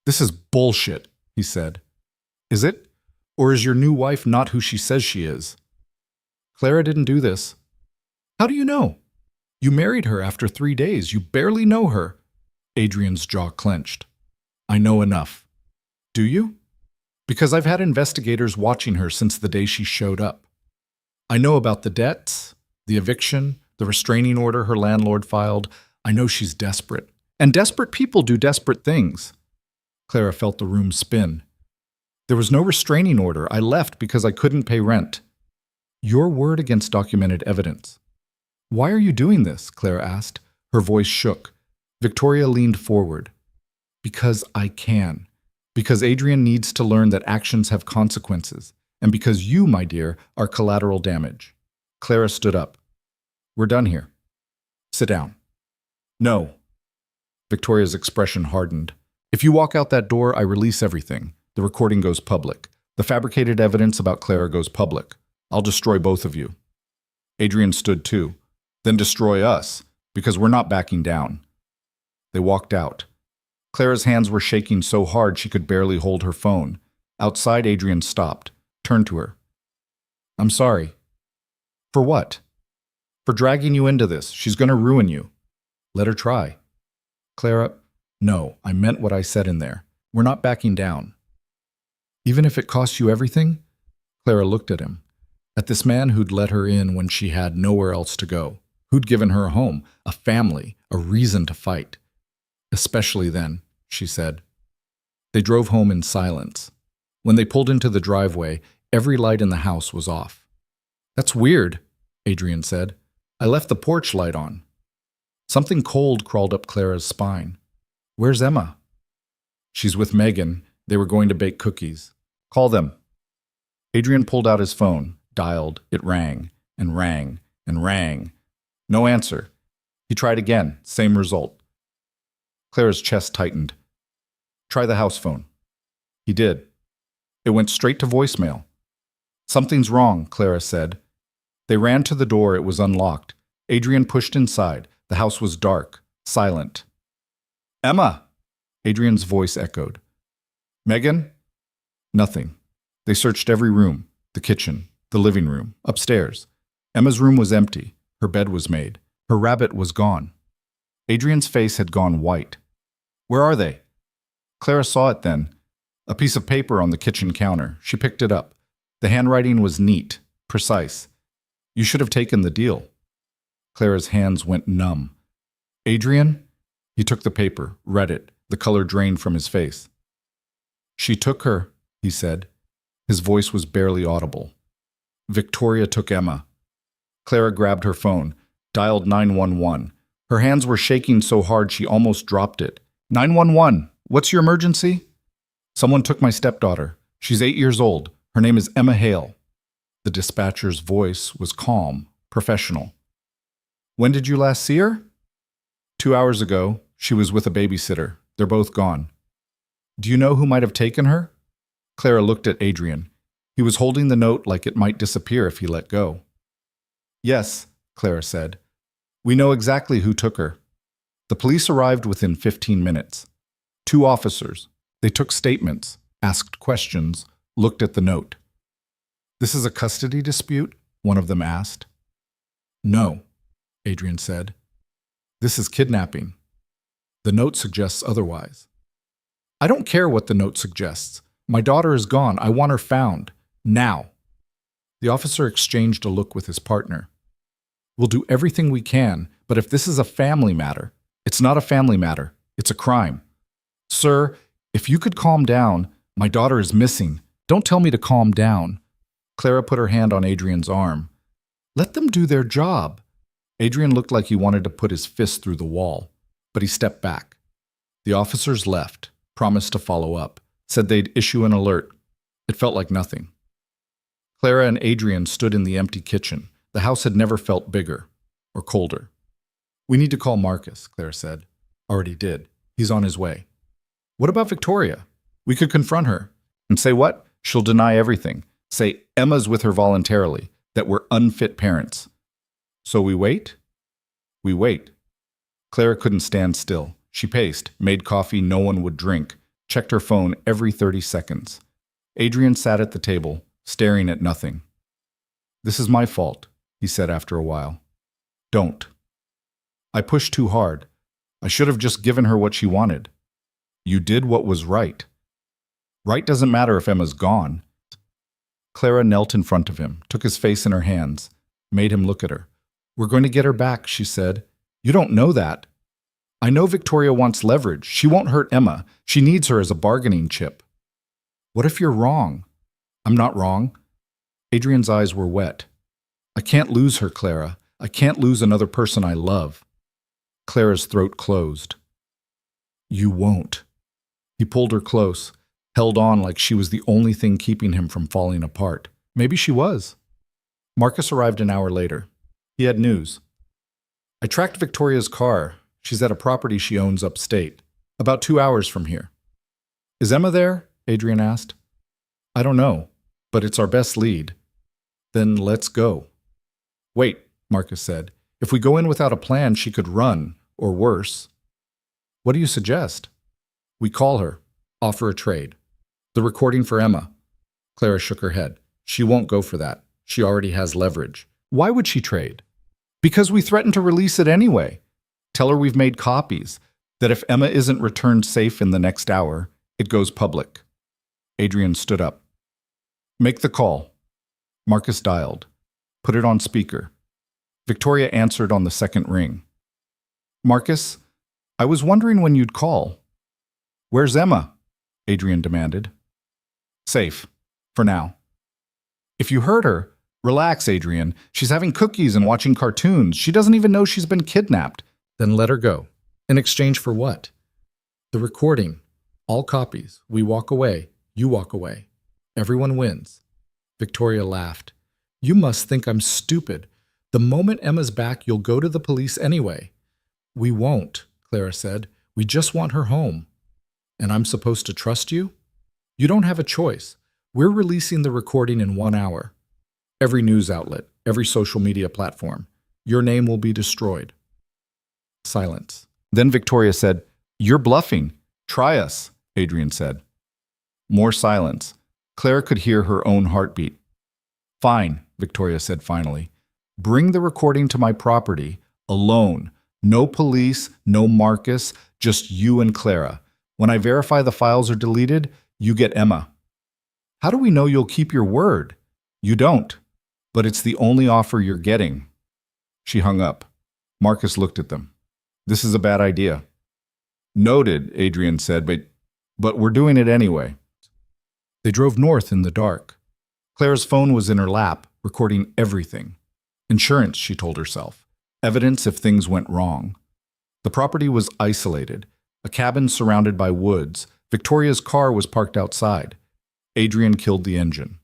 This is bullshit, he said. Is it? Or is your new wife not who she says she is? Clara didn't do this. How do you know? You married her after 3 days. You barely know her. Adrian's jaw clenched. I know enough. Do you? Because I've had investigators watching her since the day she showed up. I know about the debts, the eviction, the restraining order her landlord filed. I know she's desperate. And desperate people do desperate things. Clara felt the room spin. There was no restraining order. I left because I couldn't pay rent. Your word against documented evidence. Why are you doing this? Clara asked. Her voice shook. Victoria leaned forward. Because I can. Because Adrian needs to learn that actions have consequences. And because you, my dear, are collateral damage. Clara stood up. We're done here. Sit down. No. Victoria's expression hardened. If you walk out that door, I release everything. The recording goes public. The fabricated evidence about Clara goes public. I'll destroy both of you. Adrian stood too. Then destroy us, because we're not backing down. They walked out. Clara's hands were shaking so hard she could barely hold her phone. Outside, Adrian stopped, turned to her. I'm sorry. For what? For dragging you into this. She's going to ruin you. Let her try. Clara, no, I meant what I said in there. We're not backing down. Even if it costs you everything? Clara looked at him. At this man who'd let her in when she had nowhere else to go. Who'd given her a home, a family, a reason to fight. Especially then, she said. They drove home in silence. When they pulled into the driveway, every light in the house was off. That's weird, Adrian said. I left the porch light on. Something cold crawled up Clara's spine. Where's Emma? She's with Megan. They were going to bake cookies. Call them. Adrian pulled out his phone, dialed. It rang, and rang, and rang. No answer. He tried again, same result. Clara's chest tightened. Try the house phone. He did. It went straight to voicemail. Something's wrong, Clara said. They ran to the door. It was unlocked. Adrian pushed inside. The house was dark, silent. Emma! Adrian's voice echoed. Megan? Nothing. They searched every room, the kitchen, the living room, upstairs. Emma's room was empty. Her bed was made. Her rabbit was gone. Adrian's face had gone white. Where are they? Clara saw it then. A piece of paper on the kitchen counter. She picked it up. The handwriting was neat, precise. You should have taken the deal. Clara's hands went numb. Adrian? He took the paper, read it. The color drained from his face. She took her, he said. His voice was barely audible. Victoria took Emma. Clara grabbed her phone, dialed 911. Her hands were shaking so hard she almost dropped it. 911, what's your emergency? Someone took my stepdaughter. She's 8 years old. Her name is Emma Hale. The dispatcher's voice was calm, professional. When did you last see her? 2 hours ago. She was with a babysitter. They're both gone. Do you know who might have taken her? Clara looked at Adrian. He was holding the note like it might disappear if he let go. Yes, Clara said. We know exactly who took her. The police arrived within 15 minutes. 2 officers. They took statements, asked questions, looked at the note. This is a custody dispute? one of them asked. No, Adrian said. This is kidnapping. The note suggests otherwise. I don't care what the note suggests. My daughter is gone. I want her found. Now. The officer exchanged a look with his partner. We'll do everything we can, but if this is a family matter, it's not a family matter. It's a crime. Sir, if you could calm down, my daughter is missing. Don't tell me to calm down. Clara put her hand on Adrian's arm. Let them do their job. Adrian looked like he wanted to put his fist through the wall, but he stepped back. The officers left, promised to follow up, said they'd issue an alert. It felt like nothing. Clara and Adrian stood in the empty kitchen. The house had never felt bigger or colder. We need to call Marcus, Clara said. Already did. He's on his way. What about Victoria? We could confront her. And say what? She'll deny everything. Say Emma's with her voluntarily, that we're unfit parents. So we wait? We wait. Clara couldn't stand still. She paced, made coffee no one would drink, checked her phone every 30 seconds. Adrian sat at the table, staring at nothing. This is my fault, he said after a while. Don't. I pushed too hard. I should have just given her what she wanted. You did what was right. Right doesn't matter if Emma's gone. Clara knelt in front of him, took his face in her hands, made him look at her. We're going to get her back, she said. You don't know that. I know Victoria wants leverage. She won't hurt Emma. She needs her as a bargaining chip. What if you're wrong? I'm not wrong. Adrian's eyes were wet. I can't lose her, Clara. I can't lose another person I love. Clara's throat closed. You won't. He pulled her close, held on like she was the only thing keeping him from falling apart. Maybe she was. Marcus arrived an hour later. He had news. I tracked Victoria's car. She's at a property she owns upstate, about 2 hours from here. Is Emma there? Adrian asked. I don't know, but it's our best lead. Then let's go. Wait, Marcus said. If we go in without a plan, she could run, or worse. What do you suggest? We call her, offer a trade. The recording for Emma. Clara shook her head. She won't go for that. She already has leverage. Why would she trade? Because we threatened to release it anyway. Tell her we've made copies, that if Emma isn't returned safe in the next hour, it goes public. Adrian stood up. Make the call. Marcus dialed. Put it on speaker. Victoria answered on the second ring. Marcus, I was wondering when you'd call. Where's Emma? Adrian demanded. Safe, for now. If you hurt her, relax, Adrian. She's having cookies and watching cartoons. She doesn't even know she's been kidnapped. Then let her go. In exchange for what? The recording. All copies. We walk away. You walk away. Everyone wins. Victoria laughed. You must think I'm stupid. The moment Emma's back, you'll go to the police anyway. We won't, Clara said. We just want her home. And I'm supposed to trust you? You don't have a choice. We're releasing the recording in 1 hour. Every news outlet, every social media platform. Your name will be destroyed. Silence. Then Victoria said, You're bluffing. Try us, Adrian said. More silence. Clara could hear her own heartbeat. Fine, Victoria said finally. Bring the recording to my property, alone. No police, no Marcus, just you and Clara. When I verify the files are deleted, you get Emma. How do we know you'll keep your word? You don't, but it's the only offer you're getting. She hung up. Marcus looked at them. This is a bad idea. Noted, Adrian said, but we're doing it anyway. They drove north in the dark. Clara's phone was in her lap, recording everything. Insurance, she told herself. Evidence if things went wrong. The property was isolated. A cabin surrounded by woods. Victoria's car was parked outside. Adrian killed the engine.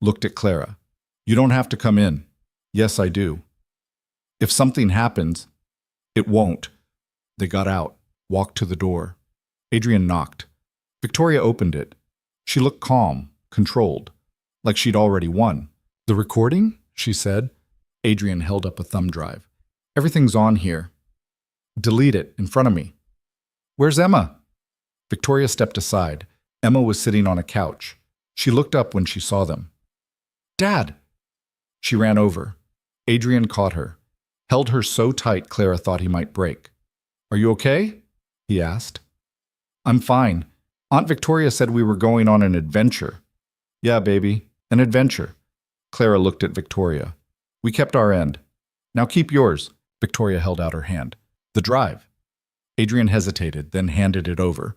Looked at Clara. You don't have to come in. Yes, I do. If something happens, it won't. They got out, walked to the door. Adrian knocked. Victoria opened it. She looked calm, controlled, like she'd already won. The recording? She said. Adrian held up a thumb drive. Everything's on here. Delete it in front of me. Where's Emma? Victoria stepped aside. Emma was sitting on a couch. She looked up when she saw them. Dad! She ran over. Adrian caught her, held her so tight Clara thought he might break. "Are you okay?" he asked. "I'm fine. Aunt Victoria said we were going on an adventure." "Yeah, baby, an adventure." Clara looked at Victoria. "We kept our end. Now keep yours." Victoria held out her hand. "The drive." Adrian hesitated, then handed it over.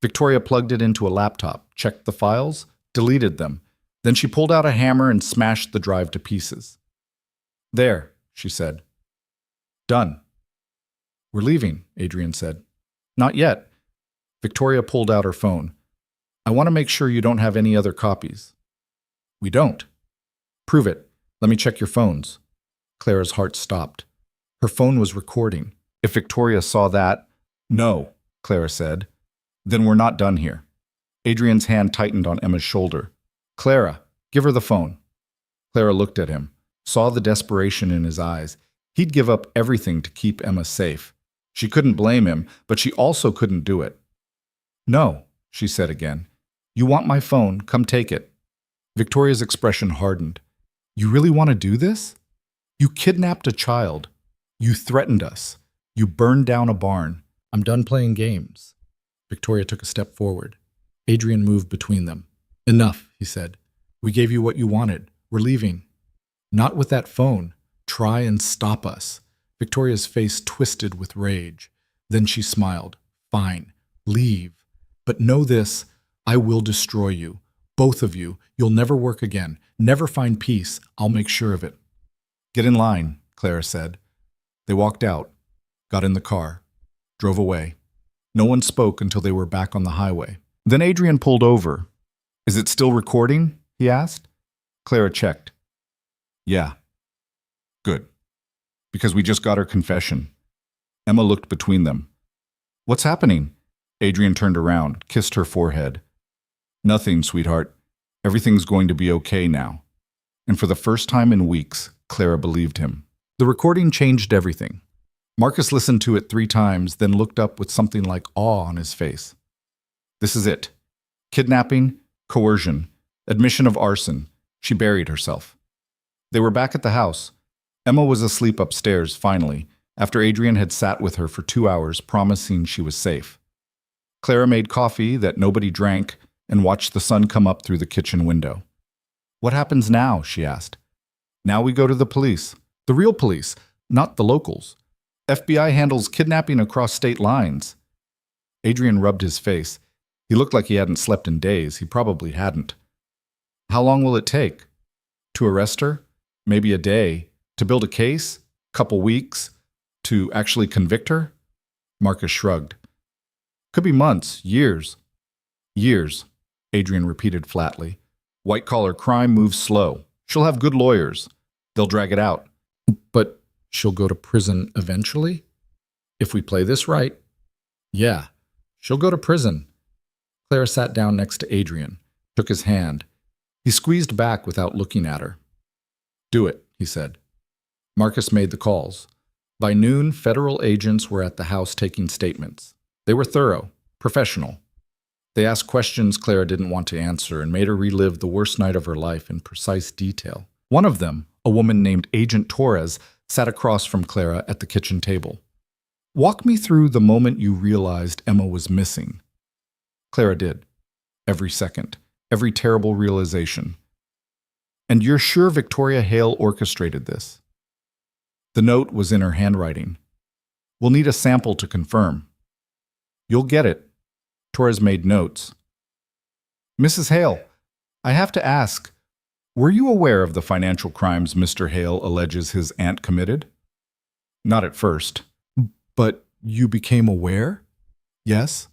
Victoria plugged it into a laptop, checked the files, deleted them. Then she pulled out a hammer and smashed the drive to pieces. "There," she said. "Done." "We're leaving," Adrian said. "Not yet." Victoria pulled out her phone. "I want to make sure you don't have any other copies." "We don't." "Prove it. Let me check your phones." Clara's heart stopped. Her phone was recording. If Victoria saw that— "No," Clara said. "Then we're not done here." Adrian's hand tightened on Emma's shoulder. "Clara, give her the phone." Clara looked at him, saw the desperation in his eyes. He'd give up everything to keep Emma safe. She couldn't blame him, but she also couldn't do it. "No," she said again. "You want my phone, come take it." Victoria's expression hardened. "You really want to do this? You kidnapped a child. You threatened us. You burned down a barn. I'm done playing games." Victoria took a step forward. Adrian moved between them. "Enough," he said. "We gave you what you wanted. We're leaving." "Not with that phone. Try and stop us." Victoria's face twisted with rage. Then she smiled. "Fine. Leave. But know this, I will destroy you. Both of you. You'll never work again. Never find peace. I'll make sure of it." "Get in line," Clara said. They walked out, got in the car, drove away. No one spoke until they were back on the highway. Then Adrian pulled over. "Is it still recording?" he asked. Clara checked. "Yeah." "Good. Because we just got her confession." Emma looked between them. "What's happening?" Adrian turned around, kissed her forehead. "Nothing, sweetheart. Everything's going to be okay now." And for the first time in weeks, Clara believed him. The recording changed everything. Marcus listened to it 3 times, then looked up with something like awe on his face. This is it. Kidnapping, coercion, admission of arson. She buried herself. They were back at the house. Emma was asleep upstairs, finally, after Adrian had sat with her for 2 hours, promising she was safe. Clara made coffee that nobody drank and watched the sun come up through the kitchen window. "What happens now?" she asked. "Now we go to the police. The real police, not the locals. FBI handles kidnapping across state lines." Adrian rubbed his face. He looked like he hadn't slept in days. He probably hadn't. "How long will it take? To arrest her? Maybe a day. To build a case? Couple weeks? To actually convict her?" Marcus shrugged. "Could be months, years." "Years," Adrian repeated flatly. "White-collar crime moves slow. She'll have good lawyers. They'll drag it out." "But she'll go to prison eventually? If we play this right?" "Yeah, she'll go to prison." Clara sat down next to Adrian, took his hand. He squeezed back without looking at her. "Do it," he said. Marcus made the calls. By noon, federal agents were at the house taking statements. They were thorough, professional. They asked questions Clara didn't want to answer and made her relive the worst night of her life in precise detail. One of them, a woman named Agent Torres, sat across from Clara at the kitchen table. "Walk me through the moment you realized Emma was missing." Clara did. Every second. Every terrible realization. "And you're sure Victoria Hale orchestrated this?" The note was in her handwriting. "We'll need a sample to confirm." "You'll get it." Torres made notes. "Mrs. Hale, I have to ask, were you aware of the financial crimes Mr. Hale alleges his aunt committed?" "Not at first." "But you became aware?" "Yes."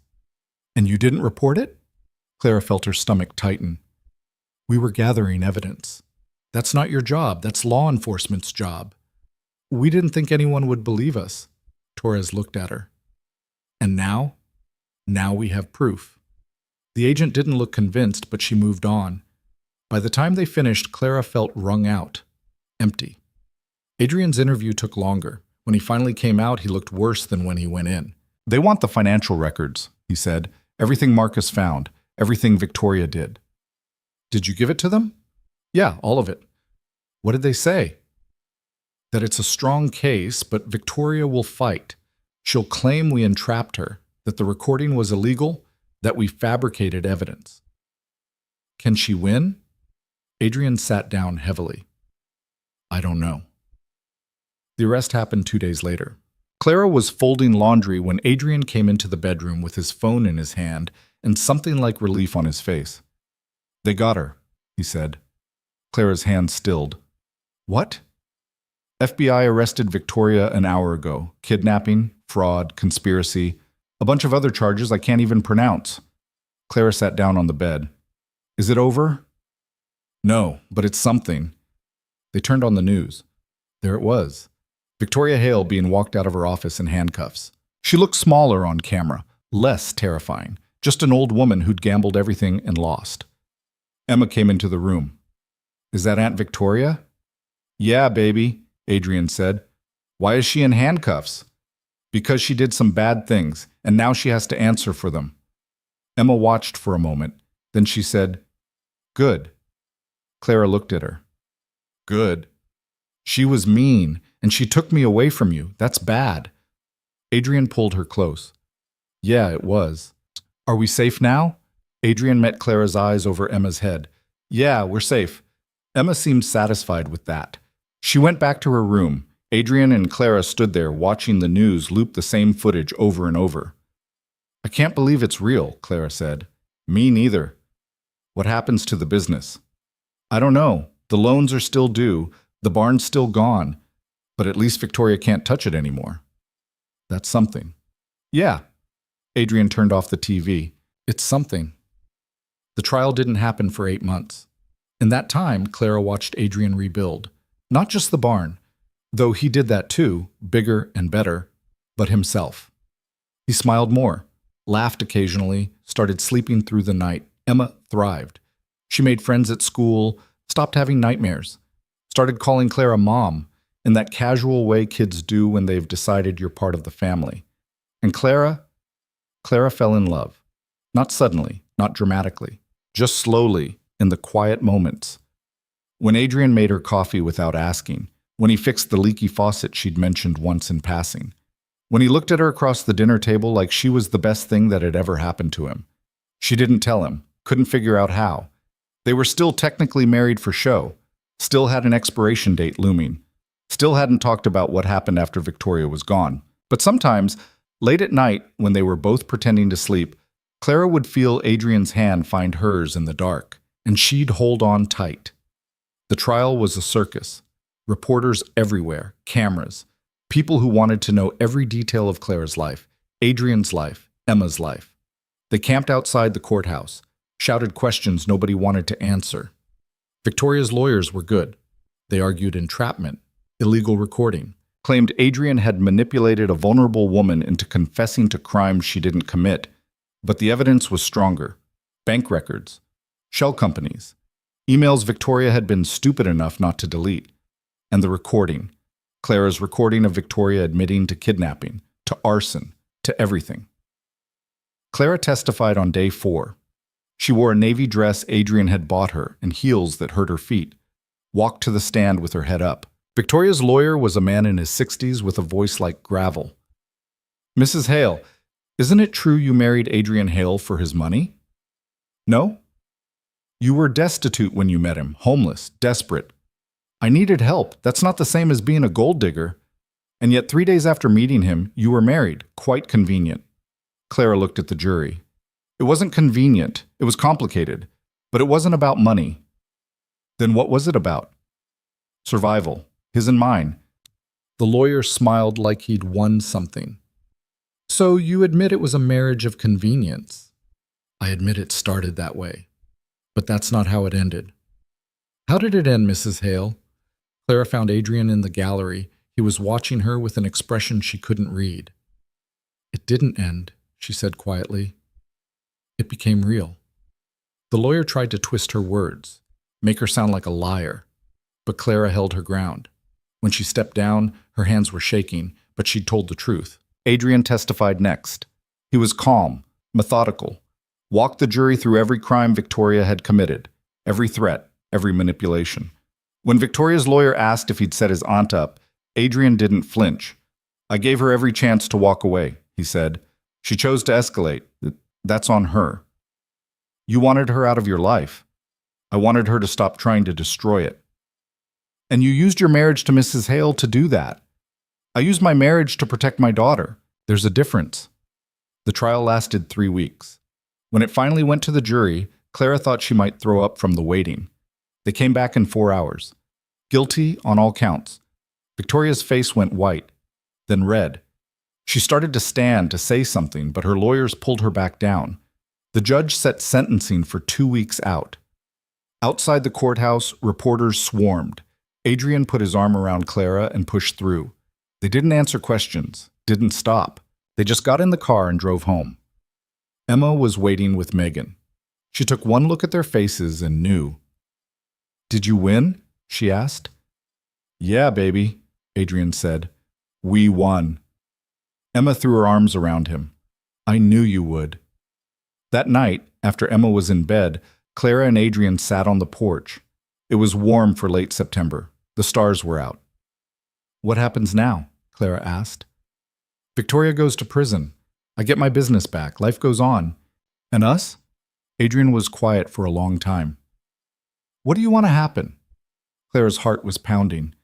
"And you didn't report it?" Clara felt her stomach tighten. "We were gathering evidence. That's not your job. That's law enforcement's job. We didn't think anyone would believe us." Torres looked at her. "And now? Now we have proof." The agent didn't look convinced, but she moved on. By the time they finished, Clara felt wrung out, empty. Adrian's interview took longer. When he finally came out, he looked worse than when he went in. "They want the financial records," he said. "Everything Marcus found, everything Victoria did." "Did you give it to them?" "Yeah, all of it." What did they say? That it's a strong case, but Victoria will fight. She'll claim we entrapped her, that the recording was illegal, that we fabricated evidence. Can she win? Adrian sat down heavily. I don't know. The arrest happened 2 days later. Clara was folding laundry when Adrian came into the bedroom with his phone in his hand and something like relief on his face. They got her, he said. Clara's hand stilled. What? FBI arrested Victoria an hour ago. Kidnapping, fraud, conspiracy, a bunch of other charges I can't even pronounce. Clara sat down on the bed. Is it over? No, but it's something. They turned on the news. There it was. Victoria Hale being walked out of her office in handcuffs. She looked smaller on camera, less terrifying. Just an old woman who'd gambled everything and lost. Emma came into the room. Is that Aunt Victoria? Yeah, baby, Adrian said. Why is she in handcuffs? Because she did some bad things, and now she has to answer for them. Emma watched for a moment. Then she said, Good. Clara looked at her. Good. She was mean, and she took me away from you. That's bad. Adrian pulled her close. Yeah, it was. Are we safe now? Adrian met Clara's eyes over Emma's head. Yeah, we're safe. Emma seemed satisfied with that. She went back to her room. Adrian and Clara stood there watching the news loop the same footage over and over. I can't believe it's real, Clara said. Me neither. What happens to the business? I don't know. The loans are still due. The barn's still gone. But at least Victoria can't touch it anymore. That's something. Yeah. Adrian turned off the TV. It's something. The trial didn't happen for 8 months. In that time, Clara watched Adrian rebuild. Not just the barn, though he did that too, bigger and better, but himself. He smiled more, laughed occasionally, started sleeping through the night. Emma thrived. She made friends at school, stopped having nightmares, started calling Clara Mom, in that casual way kids do when they've decided you're part of the family. And Clara fell in love. Not suddenly, not dramatically, just slowly, in the quiet moments. When Adrian made her coffee without asking, when he fixed the leaky faucet she'd mentioned once in passing, when he looked at her across the dinner table like she was the best thing that had ever happened to him. She didn't tell him, couldn't figure out how. They were still technically married for show, still had an expiration date looming, still hadn't talked about what happened after Victoria was gone. But sometimes, late at night, when they were both pretending to sleep, Clara would feel Adrian's hand find hers in the dark, and she'd hold on tight. The trial was a circus. Reporters everywhere, cameras, people who wanted to know every detail of Clara's life, Adrian's life, Emma's life. They camped outside the courthouse, shouted questions nobody wanted to answer. Victoria's lawyers were good. They argued entrapment, illegal recording, claimed Adrian had manipulated a vulnerable woman into confessing to crimes she didn't commit. But the evidence was stronger. Bank records, shell companies, emails Victoria had been stupid enough not to delete, and the recording, Clara's recording of Victoria admitting to kidnapping, to arson, to everything. Clara testified on day 4. She wore a navy dress Adrian had bought her and heels that hurt her feet, walked to the stand with her head up. Victoria's lawyer was a man in his 60s with a voice like gravel. Mrs. Hale, isn't it true you married Adrian Hale for his money? No? You were destitute when you met him, homeless, desperate. I needed help. That's not the same as being a gold digger. And yet 3 days after meeting him, you were married. Quite convenient. Clara looked at the jury. It wasn't convenient. It was complicated. But it wasn't about money. Then what was it about? Survival. His and mine. The lawyer smiled like he'd won something. So you admit it was a marriage of convenience. I admit it started that way. But that's not how it ended. How did it end, Mrs. Hale? Clara found Adrian in the gallery. He was watching her with an expression she couldn't read. It didn't end, she said quietly. It became real. The lawyer tried to twist her words, make her sound like a liar. But Clara held her ground. When she stepped down, her hands were shaking, but she'd told the truth. Adrian testified next. He was calm, methodical, walked the jury through every crime Victoria had committed, every threat, every manipulation. When Victoria's lawyer asked if he'd set his aunt up, Adrian didn't flinch. I gave her every chance to walk away, he said. She chose to escalate. That's on her. You wanted her out of your life. I wanted her to stop trying to destroy it. And you used your marriage to Mrs. Hale to do that. I used my marriage to protect my daughter. There's a difference. The trial lasted 3 weeks. When it finally went to the jury, Clara thought she might throw up from the waiting. They came back in 4 hours. Guilty on all counts. Victoria's face went white, then red. She started to stand to say something, but her lawyers pulled her back down. The judge set sentencing for 2 weeks out. Outside the courthouse, reporters swarmed. Adrian put his arm around Clara and pushed through. They didn't answer questions, didn't stop. They just got in the car and drove home. Emma was waiting with Megan. She took one look at their faces and knew. Did you win? She asked. Yeah, baby, Adrian said. We won. Emma threw her arms around him. I knew you would. That night, after Emma was in bed, Clara and Adrian sat on the porch. It was warm for late September. The stars were out. What happens now? Clara asked. Victoria goes to prison. I get my business back. Life goes on. And us? Adrian was quiet for a long time. What do you want to happen? Clara's heart was pounding.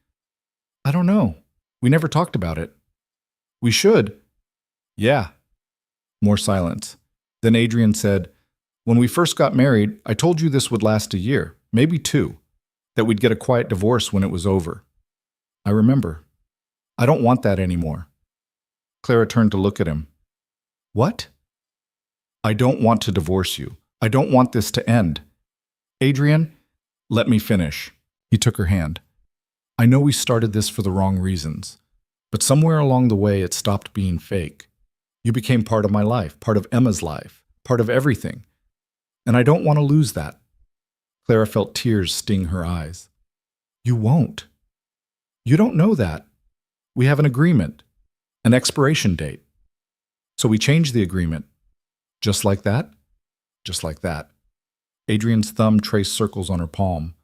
I don't know. We never talked about it. We should. Yeah. More silence. Then Adrian said, when we first got married, I told you this would last a year, maybe 2, that we'd get a quiet divorce when it was over. I remember. I don't want that anymore. Clara turned to look at him. What? I don't want to divorce you. I don't want this to end. Adrian, let me finish. He took her hand. I know we started this for the wrong reasons, but somewhere along the way it stopped being fake. You became part of my life, part of Emma's life, part of everything. And I don't want to lose that. Clara felt tears sting her eyes. You won't. You don't know that. We have an agreement, an expiration date. So we changed the agreement. Just like that? Just like that. Adrian's thumb traced circles on her palm.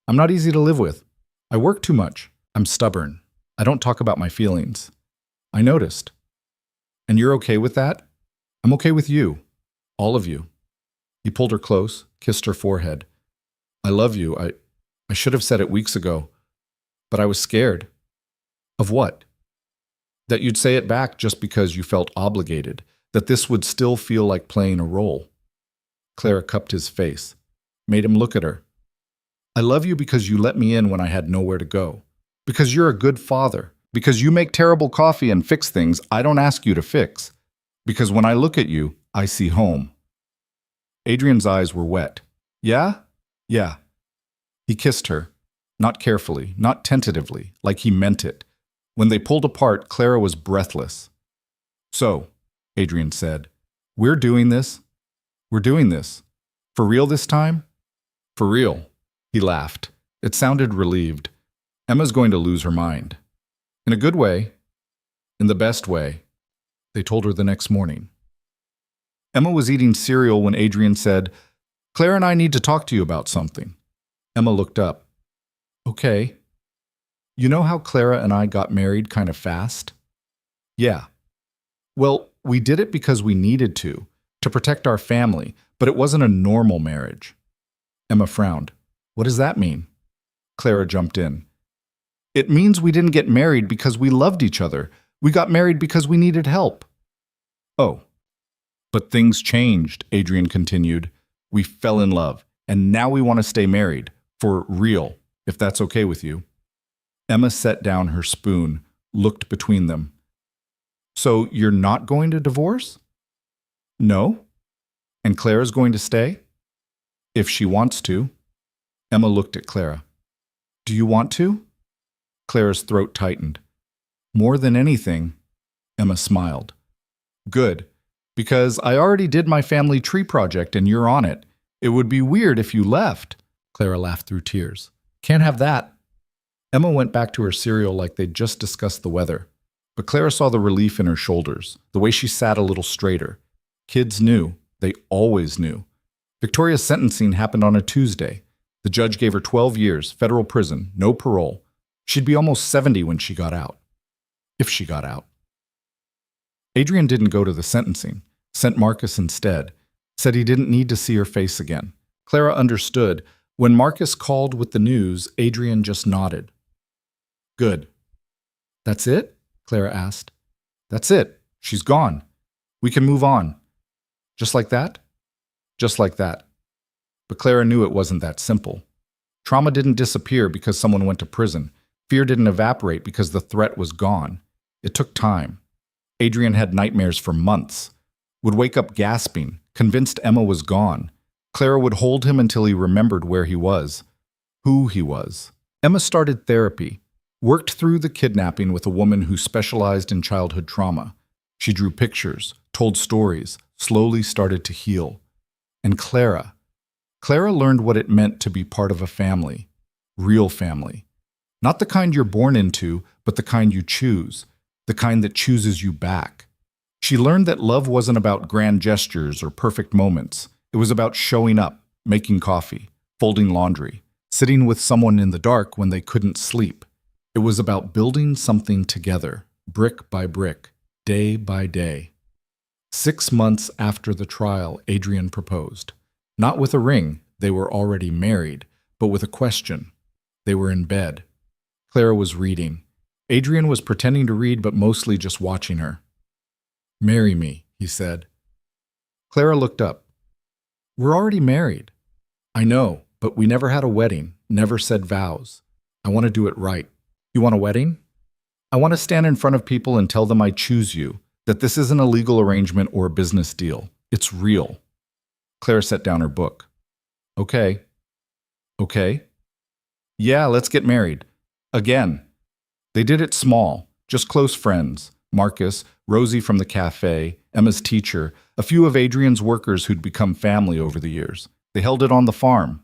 I'm not easy to live with. I work too much. I'm stubborn. I don't talk about my feelings. I noticed. And you're okay with that? I'm okay with you. All of you. He pulled her close, kissed her forehead. I love you. I should have said it weeks ago. But I was scared. Of what? That you'd say it back just because you felt obligated. That this would still feel like playing a role. Clara cupped his face, made him look at her. I love you because you let me in when I had nowhere to go. Because you're a good father. Because you make terrible coffee and fix things I don't ask you to fix. Because when I look at you, I see home. Adrian's eyes were wet. Yeah? Yeah. He kissed her, not carefully, not tentatively, like he meant it. When they pulled apart, Clara was breathless. So, Adrian said, we're doing this. We're doing this. For real this time? For real. He laughed. It sounded relieved. Emma's going to lose her mind. In a good way. In the best way. They told her the next morning. Emma was eating cereal when Adrian said, Claire and I need to talk to you about something. Emma looked up. Okay. You know how Clara and I got married kind of fast? Yeah. Well, we did it because we needed to protect our family, but it wasn't a normal marriage. Emma frowned. What does that mean? Clara jumped in. It means we didn't get married because we loved each other. We got married because we needed help. Oh. But things changed, Adrian continued. We fell in love, and now we want to stay married. For real, if that's okay with you. Emma set down her spoon, looked between them. So you're not going to divorce? No. And Clara's going to stay? If she wants to. Emma looked at Clara. Do you want to? Clara's throat tightened. More than anything, Emma smiled. Good, because I already did my family tree project and you're on it. It would be weird if you left. Clara laughed through tears. Can't have that. Emma went back to her cereal like they'd just discussed the weather. But Clara saw the relief in her shoulders, the way she sat a little straighter. Kids knew. They always knew. Victoria's sentencing happened on a Tuesday. The judge gave her 12 years, federal prison, no parole. She'd be almost 70 when she got out. If she got out. Adrian didn't go to the sentencing, sent Marcus instead, said he didn't need to see her face again. Clara understood. When Marcus called with the news, Adrian just nodded. Good. That's it? Clara asked. That's it. She's gone. We can move on. Just like that? Just like that. But Clara knew it wasn't that simple. Trauma didn't disappear because someone went to prison. Fear didn't evaporate because the threat was gone. It took time. Adrian had nightmares for months. Would wake up gasping, convinced Emma was gone. Clara would hold him until he remembered where he was, who he was. Emma started therapy, worked through the kidnapping with a woman who specialized in childhood trauma. She drew pictures, told stories, slowly started to heal. And Clara learned what it meant to be part of a family, real family. Not the kind you're born into, but the kind you choose, the kind that chooses you back. She learned that love wasn't about grand gestures or perfect moments. It was about showing up, making coffee, folding laundry, sitting with someone in the dark when they couldn't sleep. It was about building something together, brick by brick, day by day. 6 months after the trial, Adrian proposed. Not with a ring, they were already married, but with a question. They were in bed. Clara was reading. Adrian was pretending to read, but mostly just watching her. "Marry me," he said. Clara looked up. "We're already married." "I know, but we never had a wedding, never said vows. I want to do it right." "You want a wedding?" "I want to stand in front of people and tell them I choose you, that this isn't a legal arrangement or a business deal. It's real." Clara set down her book. Okay. Okay. "Yeah, let's get married. Again." They did it small, just close friends. Marcus, Rosie from the cafe, Emma's teacher, a few of Adrian's workers who'd become family over the years. They held it on the farm,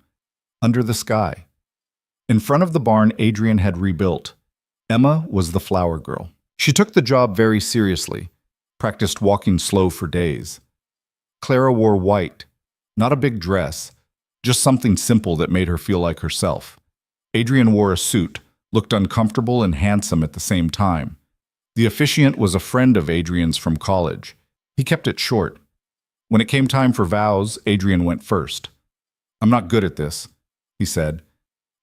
under the sky. In front of the barn Adrian had rebuilt, Emma was the flower girl. She took the job very seriously, practiced walking slow for days. Clara wore white, not a big dress, just something simple that made her feel like herself. Adrian wore a suit, looked uncomfortable and handsome at the same time. The officiant was a friend of Adrian's from college. He kept it short. When it came time for vows, Adrian went first. "I'm not good at this," he said.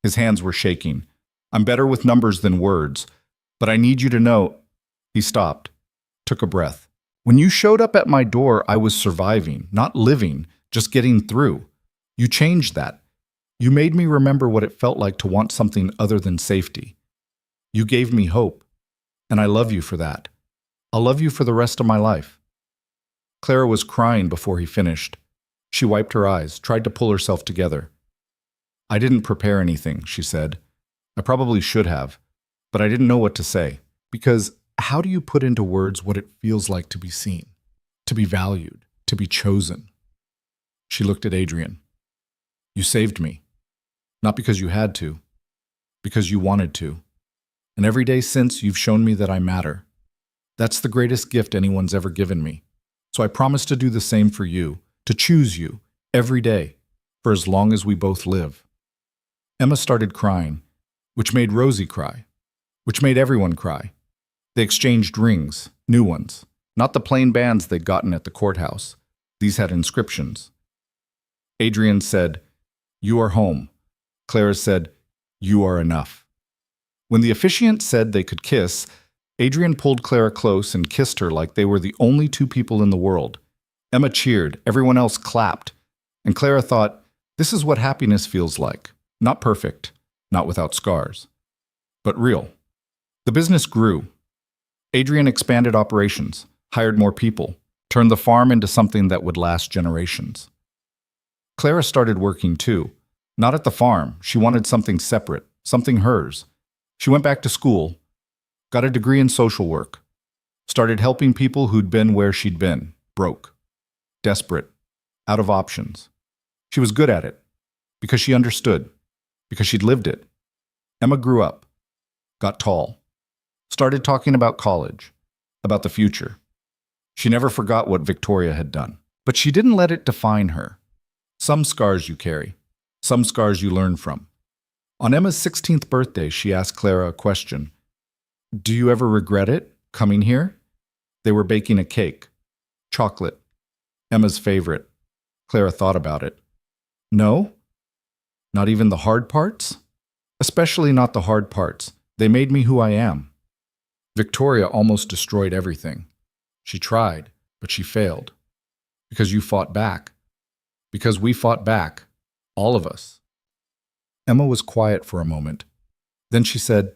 His hands were shaking. "I'm better with numbers than words, but I need you to know—" He stopped, took a breath. "When you showed up at my door, I was surviving, not living, just getting through. You changed that. You made me remember what it felt like to want something other than safety. You gave me hope, and I love you for that. I'll love you for the rest of my life." Clara was crying before he finished. She wiped her eyes, tried to pull herself together. "I didn't prepare anything," she said. "I probably should have, but I didn't know what to say. Because how do you put into words what it feels like to be seen, to be valued, to be chosen?" She looked at Adrian. "You saved me. Not because you had to, because you wanted to. And every day since, you've shown me that I matter. That's the greatest gift anyone's ever given me. So I promise to do the same for you, to choose you, every day, for as long as we both live." Emma started crying, which made Rosie cry, which made everyone cry. They exchanged rings, new ones, not the plain bands they'd gotten at the courthouse. These had inscriptions. Adrian said, "You are home." Clara said, "You are enough." When the officiant said they could kiss, Adrian pulled Clara close and kissed her like they were the only two people in the world. Emma cheered, everyone else clapped, and Clara thought, this is what happiness feels like. Not perfect, not without scars, but real. The business grew. Adrian expanded operations, hired more people, turned the farm into something that would last generations. Clara started working too. Not at the farm. She wanted something separate, something hers. She went back to school, got a degree in social work, started helping people who'd been where she'd been, broke, desperate, out of options. She was good at it, because she understood, because she'd lived it. Emma grew up, got tall, started talking about college, about the future. She never forgot what Victoria had done, but she didn't let it define her. Some scars you carry, Some scars you learn from. On Emma's 16th birthday, she asked Clara a question. Do you ever regret it, coming here? They were baking a cake. Chocolate. Emma's favorite. Clara thought about it. No? Not even the hard parts? Especially not the hard parts. They made me who I am. Victoria almost destroyed everything. She tried, but she failed. Because you fought back. Because we fought back. All of us. Emma was quiet for a moment. Then she said,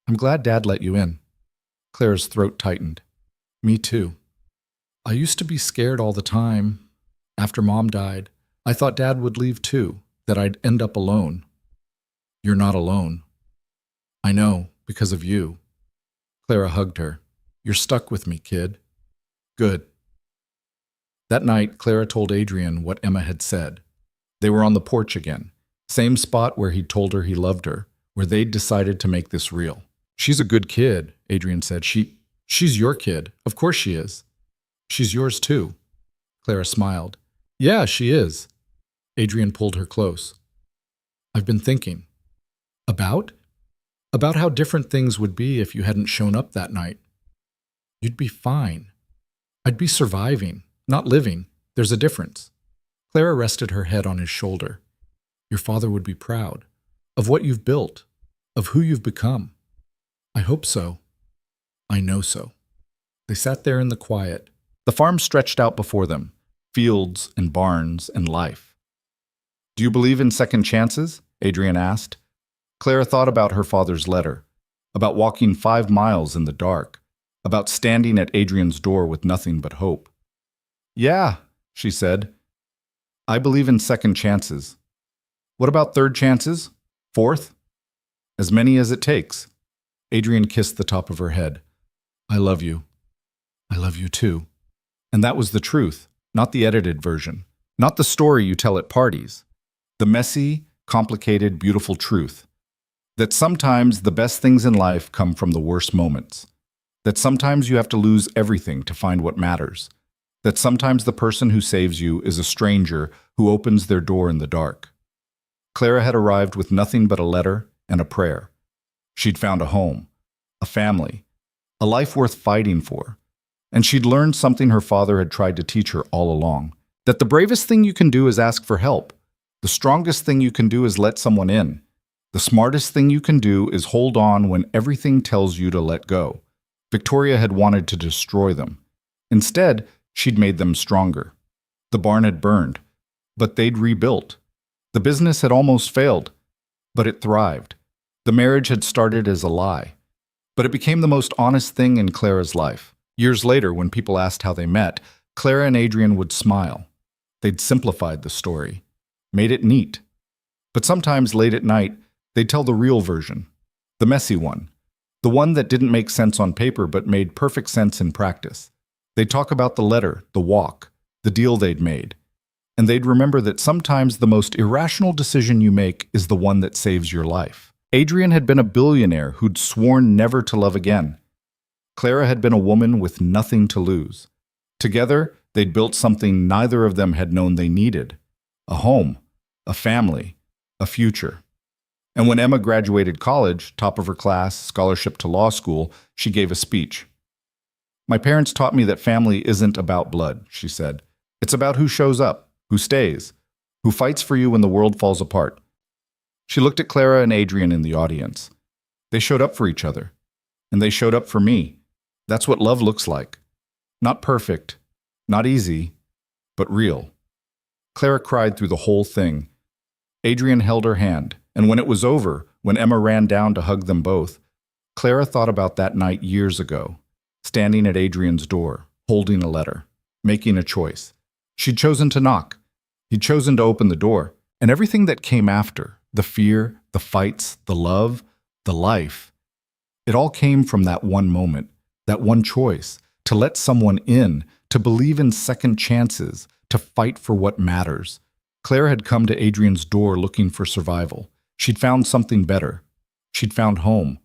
I'm glad Dad let you in. Clara's throat tightened. Me too. I used to be scared all the time. After Mom died, I thought Dad would leave too, that I'd end up alone. You're not alone. I know, because of you. Clara hugged her. You're stuck with me, kid. Good. That night, Clara told Adrian what Emma had said. They were on the porch again, same spot where he'd told her he loved her, where they'd decided to make this real. She's a good kid, Adrian said. She's your kid. Of course she is. She's yours too. Clara smiled. Yeah, she is. Adrian pulled her close. I've been thinking. About? About how different things would be if you hadn't shown up that night. You'd be fine. I'd be surviving, not living. There's a difference. Clara rested her head on his shoulder. Your father would be proud of what you've built, of who you've become. I hope so. I know so. They sat there in the quiet. The farm stretched out before them, fields and barns and life. Do you believe in second chances? Adrian asked. Clara thought about her father's letter, about walking 5 miles in the dark, about standing at Adrian's door with nothing but hope. Yeah, she said. I believe in second chances. What about third chances? Fourth? As many as it takes. Adrian kissed the top of her head. I love you. I love you too. And that was the truth, not the edited version, not the story you tell at parties. The messy, complicated, beautiful truth. That sometimes the best things in life come from the worst moments. That sometimes you have to lose everything to find what matters. That sometimes the person who saves you is a stranger who opens their door in the dark. Clara had arrived with nothing but a letter and a prayer. She'd found a home, a family, a life worth fighting for. And she'd learned something her father had tried to teach her all along. That the bravest thing you can do is ask for help. The strongest thing you can do is let someone in. The smartest thing you can do is hold on when everything tells you to let go. Victoria had wanted to destroy them. Instead, she'd made them stronger. The barn had burned, but they'd rebuilt. The business had almost failed, but it thrived. The marriage had started as a lie, but it became the most honest thing in Clara's life. Years later, when people asked how they met, Clara and Adrian would smile. They'd simplified the story, made it neat. But sometimes late at night, they'd tell the real version, the messy one, the one that didn't make sense on paper but made perfect sense in practice. They'd talk about the letter, the walk, the deal they'd made. And they'd remember that sometimes the most irrational decision you make is the one that saves your life. Adrian had been a billionaire who'd sworn never to love again. Clara had been a woman with nothing to lose. Together, they'd built something neither of them had known they needed. A home, a family, a future. And when Emma graduated college, top of her class, scholarship to law school, she gave a speech. My parents taught me that family isn't about blood, she said. It's about who shows up, who stays, who fights for you when the world falls apart. She looked at Clara and Adrian in the audience. They showed up for each other, and they showed up for me. That's what love looks like. Not perfect, not easy, but real. Clara cried through the whole thing. Adrian held her hand, and when it was over, when Emma ran down to hug them both, Clara thought about that night years ago, standing at Adrian's door, holding a letter, making a choice. She'd chosen to knock. He'd chosen to open the door, and everything that came after, the fear, the fights, the love, the life, it all came from that one moment, that one choice, to let someone in, to believe in second chances, to fight for what matters. Clara had come to Adrian's door looking for survival. She'd found something better. She'd found home,